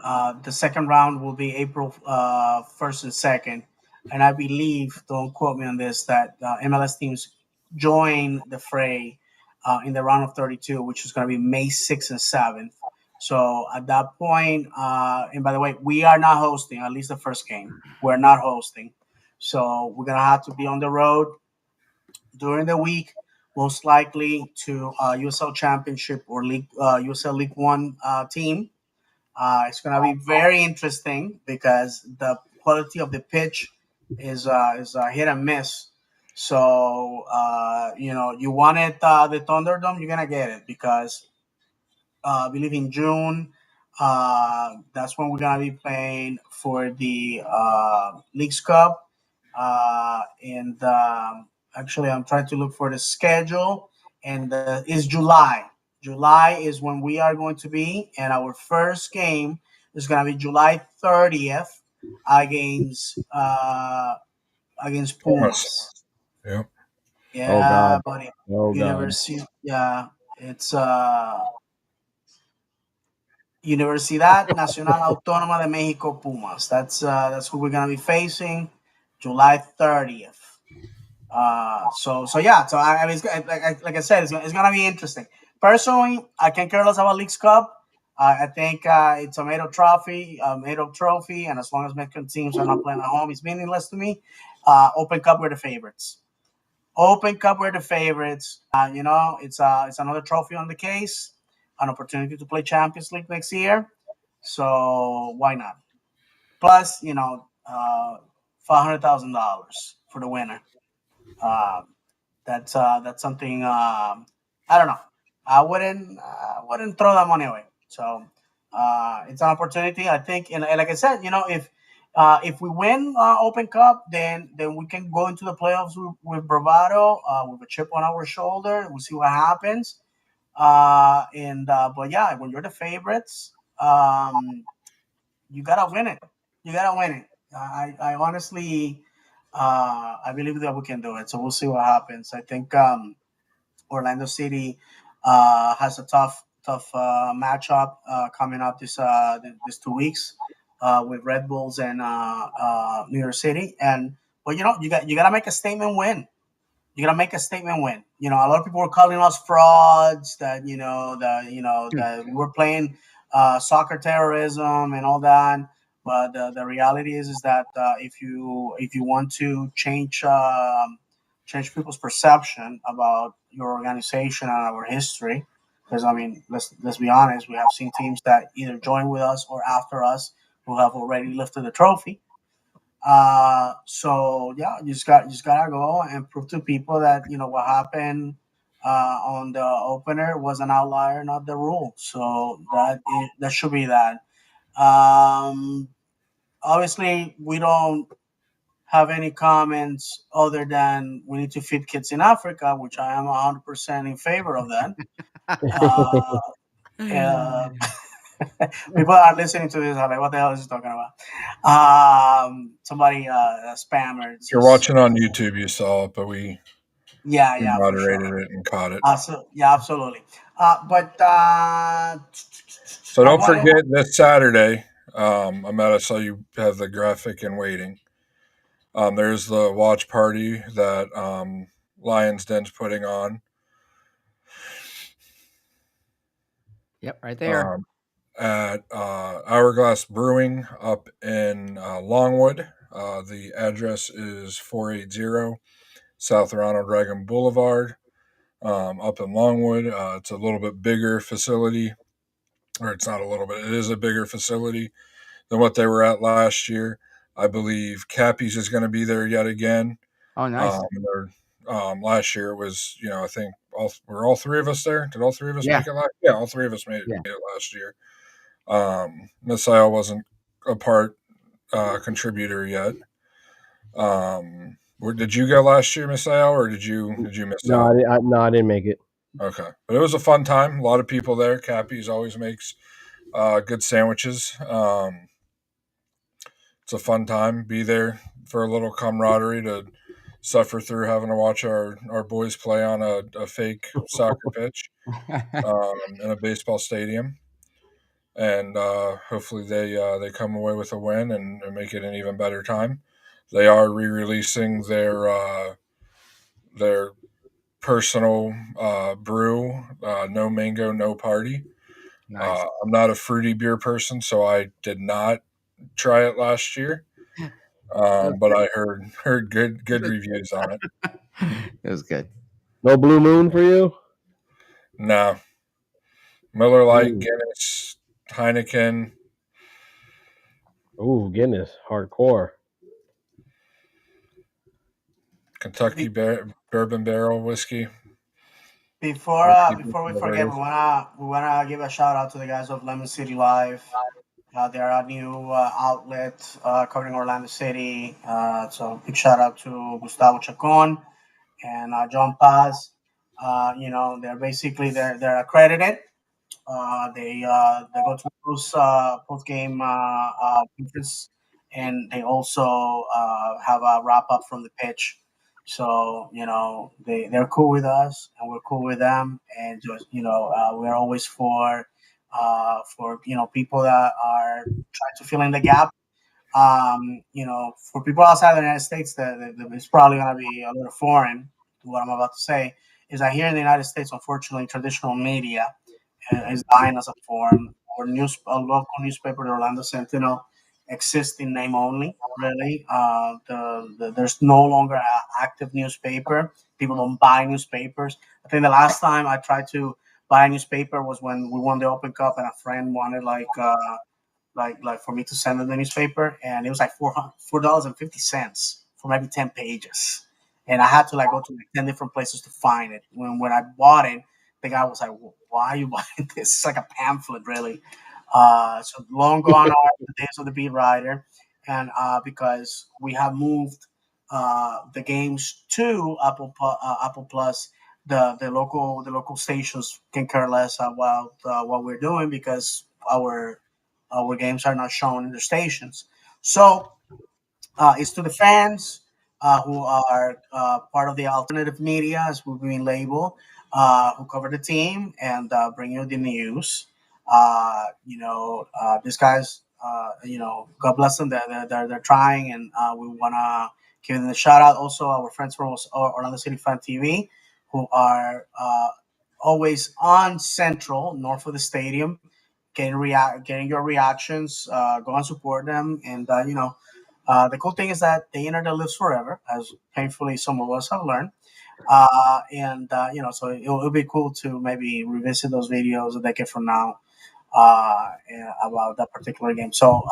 the second round will be April 1st and 2nd. And I believe, don't quote me on this, that MLS teams join the fray in the round of 32, which is going to be May 6th and 7th. So at that point, and by the way, we are not hosting, at least the first game. We're not hosting. So we're going to have to be on the road during the week, most likely to USL Championship or League USL League One team. It's going to be very interesting because the quality of the pitch is hit and miss. So you wanted the Thunderdome, you're gonna get it because I believe in June. That's when we're gonna be playing for the Leagues Cup. And actually, I'm trying to look for the schedule, and it's July. July is when we are going to be, and our first game is gonna be July 30th against Pumas. Pumas. Yeah. Yeah, Oh God. buddy. Oh God. University. Yeah, it's Universidad Nacional Autónoma de Mexico Pumas. That's who we're gonna be facing, July 30th. So yeah. So I mean, like I said, it's gonna be interesting. Personally, I can care less about Leagues Cup. I think it's a made-up trophy, and as long as Mexican teams are not playing at home, it's meaningless to me. Open Cup were the favorites. Open Cup were the favorites. It's another trophy on the case, an opportunity to play Champions League next year. So why not? Plus, $500,000 for the winner. Um, that's something. I don't know. I wouldn't throw that money away. So it's an opportunity. I think, and like I said, if we win Open Cup, then we can go into the playoffs with bravado, with a chip on our shoulder. We'll see what happens. But yeah, when you're the favorites, you gotta win it. You gotta win it. I honestly, I believe that we can do it. So we'll see what happens. I think Orlando City has a tough matchup coming up this 2 weeks with Red Bulls and New York City. But you gotta make a statement win. You gotta make a statement win. A lot of people were calling us frauds. That we were playing soccer terrorism and all that. But the reality is that if you want to change people's perception about your organization and our history, because I mean, let's be honest, we have seen teams that either join with us or after us who have already lifted the trophy. So yeah, you just gotta go and prove to people that what happened on the opener was an outlier, not the rule. So that should be that. Um, Obviously, we don't have any comments other than we need to feed kids in Africa, which I am 100% in favor of that. Uh, uh, People are listening to this are like, what the hell is he talking about? Somebody spammer. If you're watching on YouTube, you saw it, but we Yeah, for moderated sure. it and caught it. Yeah, absolutely. But So I don't wanted. forget this Saturday. Ahmed, I saw you have the graphic in waiting. There's the watch party that Lions Den's putting on. Yep, right there. At Hourglass Brewing up in Longwood. The address is 480 South Ronald Reagan Boulevard, up in Longwood. It's a little bit bigger facility, or it's not a little bit, it is a bigger facility than what they were at last year. I believe Cappy's is going to be there yet again. Oh, nice. Last year it was, I think were all three of us there. Did all three of us Yeah. make it last? Yeah, all three of us made Yeah. it last year. Messiah wasn't a contributor yet. Did you go last year, Messiah, or did you miss No, out? I didn't make it. Okay, but it was a fun time. A lot of people there. Cappy's always makes good sandwiches. It's a fun time. Be there for a little camaraderie to suffer through having to watch our boys play on a fake soccer pitch in a baseball stadium. And hopefully they come away with a win and make it an even better time. They are re-releasing their personal brew, no mango, no party. Nice. I'm not a fruity beer person, so I did not try it last year. But I heard good reviews on it. It was good. No Blue Moon for you? No, Miller Lite, Guinness, Heineken, Ooh, Guinness, hardcore. Kentucky bourbon barrel whiskey. Before we forget, we wanna give a shout out to the guys of Lemon City Live. They're a new outlet covering Orlando City. So big shout out to Gustavo Chacon and John Paz. They're accredited. They go to post game conference, and they also have a wrap up from the pitch. So they're cool with us, and we're cool with them, and just we're always for people that are trying to fill in the gap. For people outside the United States, it's probably going to be a little foreign to what I'm about to say. Is that here in the United States, unfortunately, traditional media is dying as a form. Our local newspaper, the Orlando Sentinel, exists in name only. Really, there's no longer an active newspaper. People don't buy newspapers. I think the last time I tried to buy a newspaper was when we won the Open Cup, and a friend wanted like for me to send them the newspaper, and it was like $4.50 for maybe 10 pages, and I had to like go to like 10 different places to find it. When I bought it, the guy was like, "Why are you buying this? It's like a pamphlet, really." So long gone are the days of the beat writer, and because we have moved the games to Apple Plus, the local stations can care less about what we're doing because our games are not shown in the stations. So it's to the fans who are part of the alternative media, as we've been labeled, who cover the team and bring you the news. These guys, God bless them. They're trying, and we want to give them a shout out. Also, our friends from Orlando City Fan TV, who are always on Central, north of the stadium, getting your reactions. Go and support them, and the cool thing is that the internet lives forever, as painfully some of us have learned. So it'll be cool to maybe revisit those videos a decade from now about that particular game. So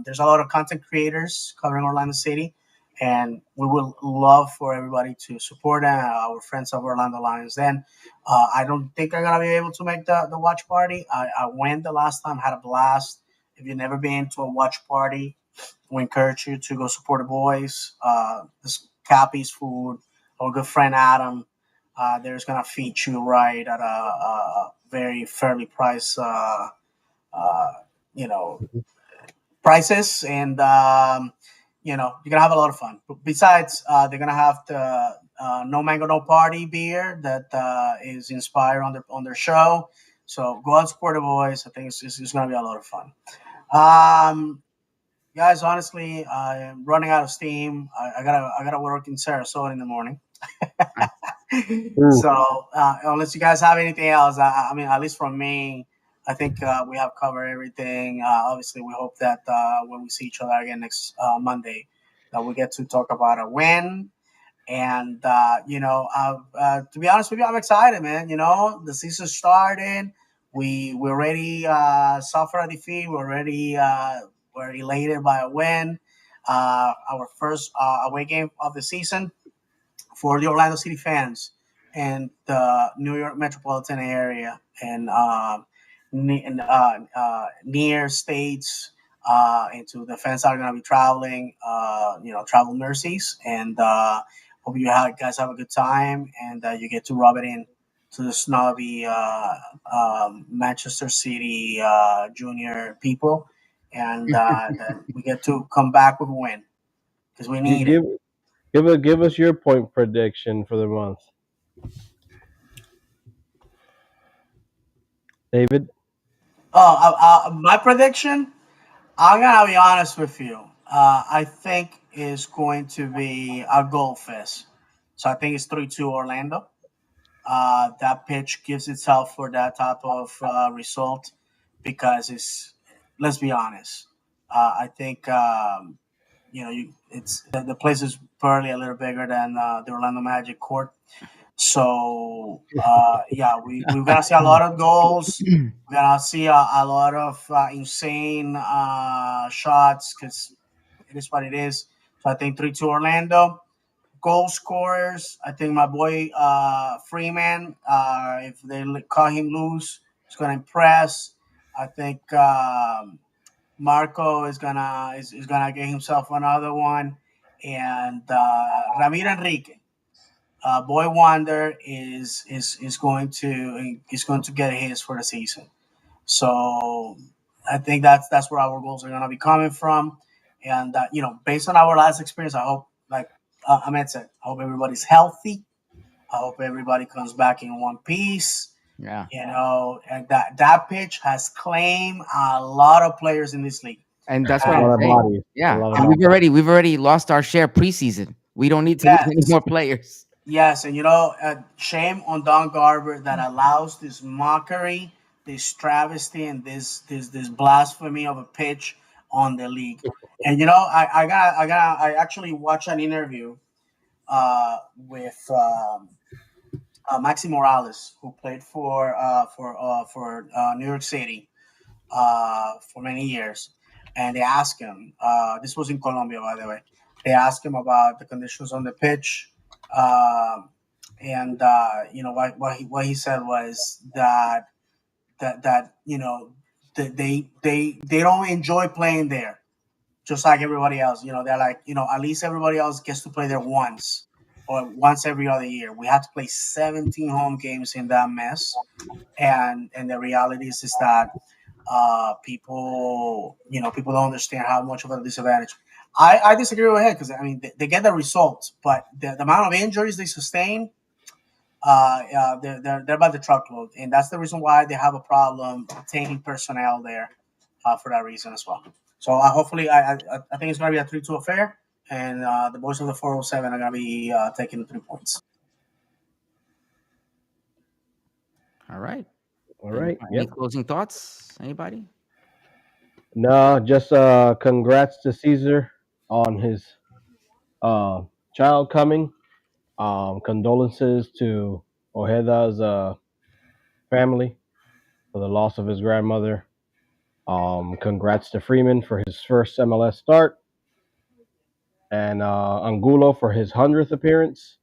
there's a lot of content creators covering Orlando City, and we would love for everybody to support our friends of Orlando Lions. Then I don't think I'm gonna be able to make the watch party. I went the last time, had a blast. If you've never been to a watch party, we encourage you to go support the boys. This Cappy's food. Our good friend Adam, there's gonna feed you right at a very fairly priced, uh, you know, prices, and you're gonna have a lot of fun. But besides, they're gonna have the No Mango No Party beer that is inspired on their show. So go out and support the boys. I think it's gonna be a lot of fun. Um, Guys, honestly, I'm running out of steam. I gotta work in Sarasota in the morning. Ooh, So unless you guys have anything else, I mean, at least from me, I think we have covered everything. Obviously, we hope that when we see each other again next Monday, that we get to talk about a win. And to be honest with you, I'm excited, man. The season started. We already suffered a defeat. We're elated by a win. Our first away game of the season for the Orlando City fans and the New York metropolitan area, and near states, and to the fans that are going to be traveling, travel mercies, and hope guys have a good time, and you get to rub it in to the snobby Manchester City junior people, and that we get to come back with a win because we Gi- need it. give give us your point prediction for the month, David. My prediction, I'm gonna be honest with you. I think is going to be a goal fest. So I think it's 3-2 Orlando. That pitch gives itself for that type of result because let's be honest. I think the place is probably a little bigger than the Orlando Magic court. So yeah, we're gonna see a lot of goals. We're gonna see a lot of insane shots because it is what it is. So I think 3-2 Orlando. Goal scorers, I think my boy Freeman, if they cut him loose, he's gonna impress. I think Marco is gonna get himself another one, and Ramiro Enrique, Boy Wonder is going to get his for the season. So I think that's where our goals are going to be coming from, and based on our last experience, I hope like Ahmed said, I hope everybody's healthy. I hope everybody comes back in one piece. Yeah. And that pitch has claimed a lot of players in this league. And that's A what And I'm lot of saying. bodies. A Yeah. lot of And bodies. we've already lost our share preseason. We don't need to lose any yes, more players. yes, and shame on Don Garber that allows this mockery, this travesty, and this blasphemy of a pitch on the league. And I actually watched an interview with Maxi Morales, who played for New York City for many years, and they asked him. This was in Colombia, by the way. They asked him about the conditions on the pitch, um, and what he said was that they don't enjoy playing there, just like everybody else. They're like, at least everybody else gets to play there once or once every other year. We have to play 17 home games in that mess, and the reality is that people don't understand how much of a disadvantage. I disagree with him because I mean they get the results, but the amount of injuries they sustain, they're by the truckload, and that's the reason why they have a problem obtaining personnel there for that reason as well. So hopefully, I think it's going to be a 3-2 affair, and the boys of the 407 are going to be taking the 3 points. All right. All right. Any Yep. closing thoughts? Anybody? No, just congrats to Caesar on his uh child coming. Condolences to Ojeda's family for the loss of his grandmother. Congrats to Freeman for his first MLS start, and Angulo for his 100th appearance.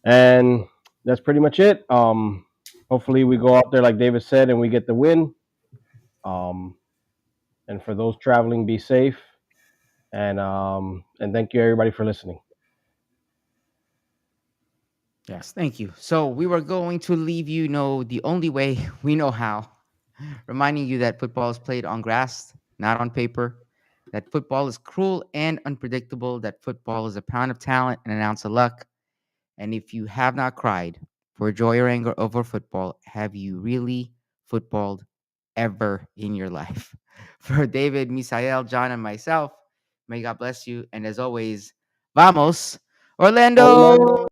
And that's pretty much it. Hopefully, we go out there like David said, and we get the win. Um, and for those traveling, be safe. And thank you everybody for listening. Yes, thank you. So we were going to leave you know the only way we know how, reminding you that football is played on grass, not on paper, that football is cruel and unpredictable, that football is a pound of talent and an ounce of luck. And if you have not cried for joy or anger over football, have you really footballed ever in your life? For David, Misael, John, and myself, may God bless you. And as always, vamos, Orlando!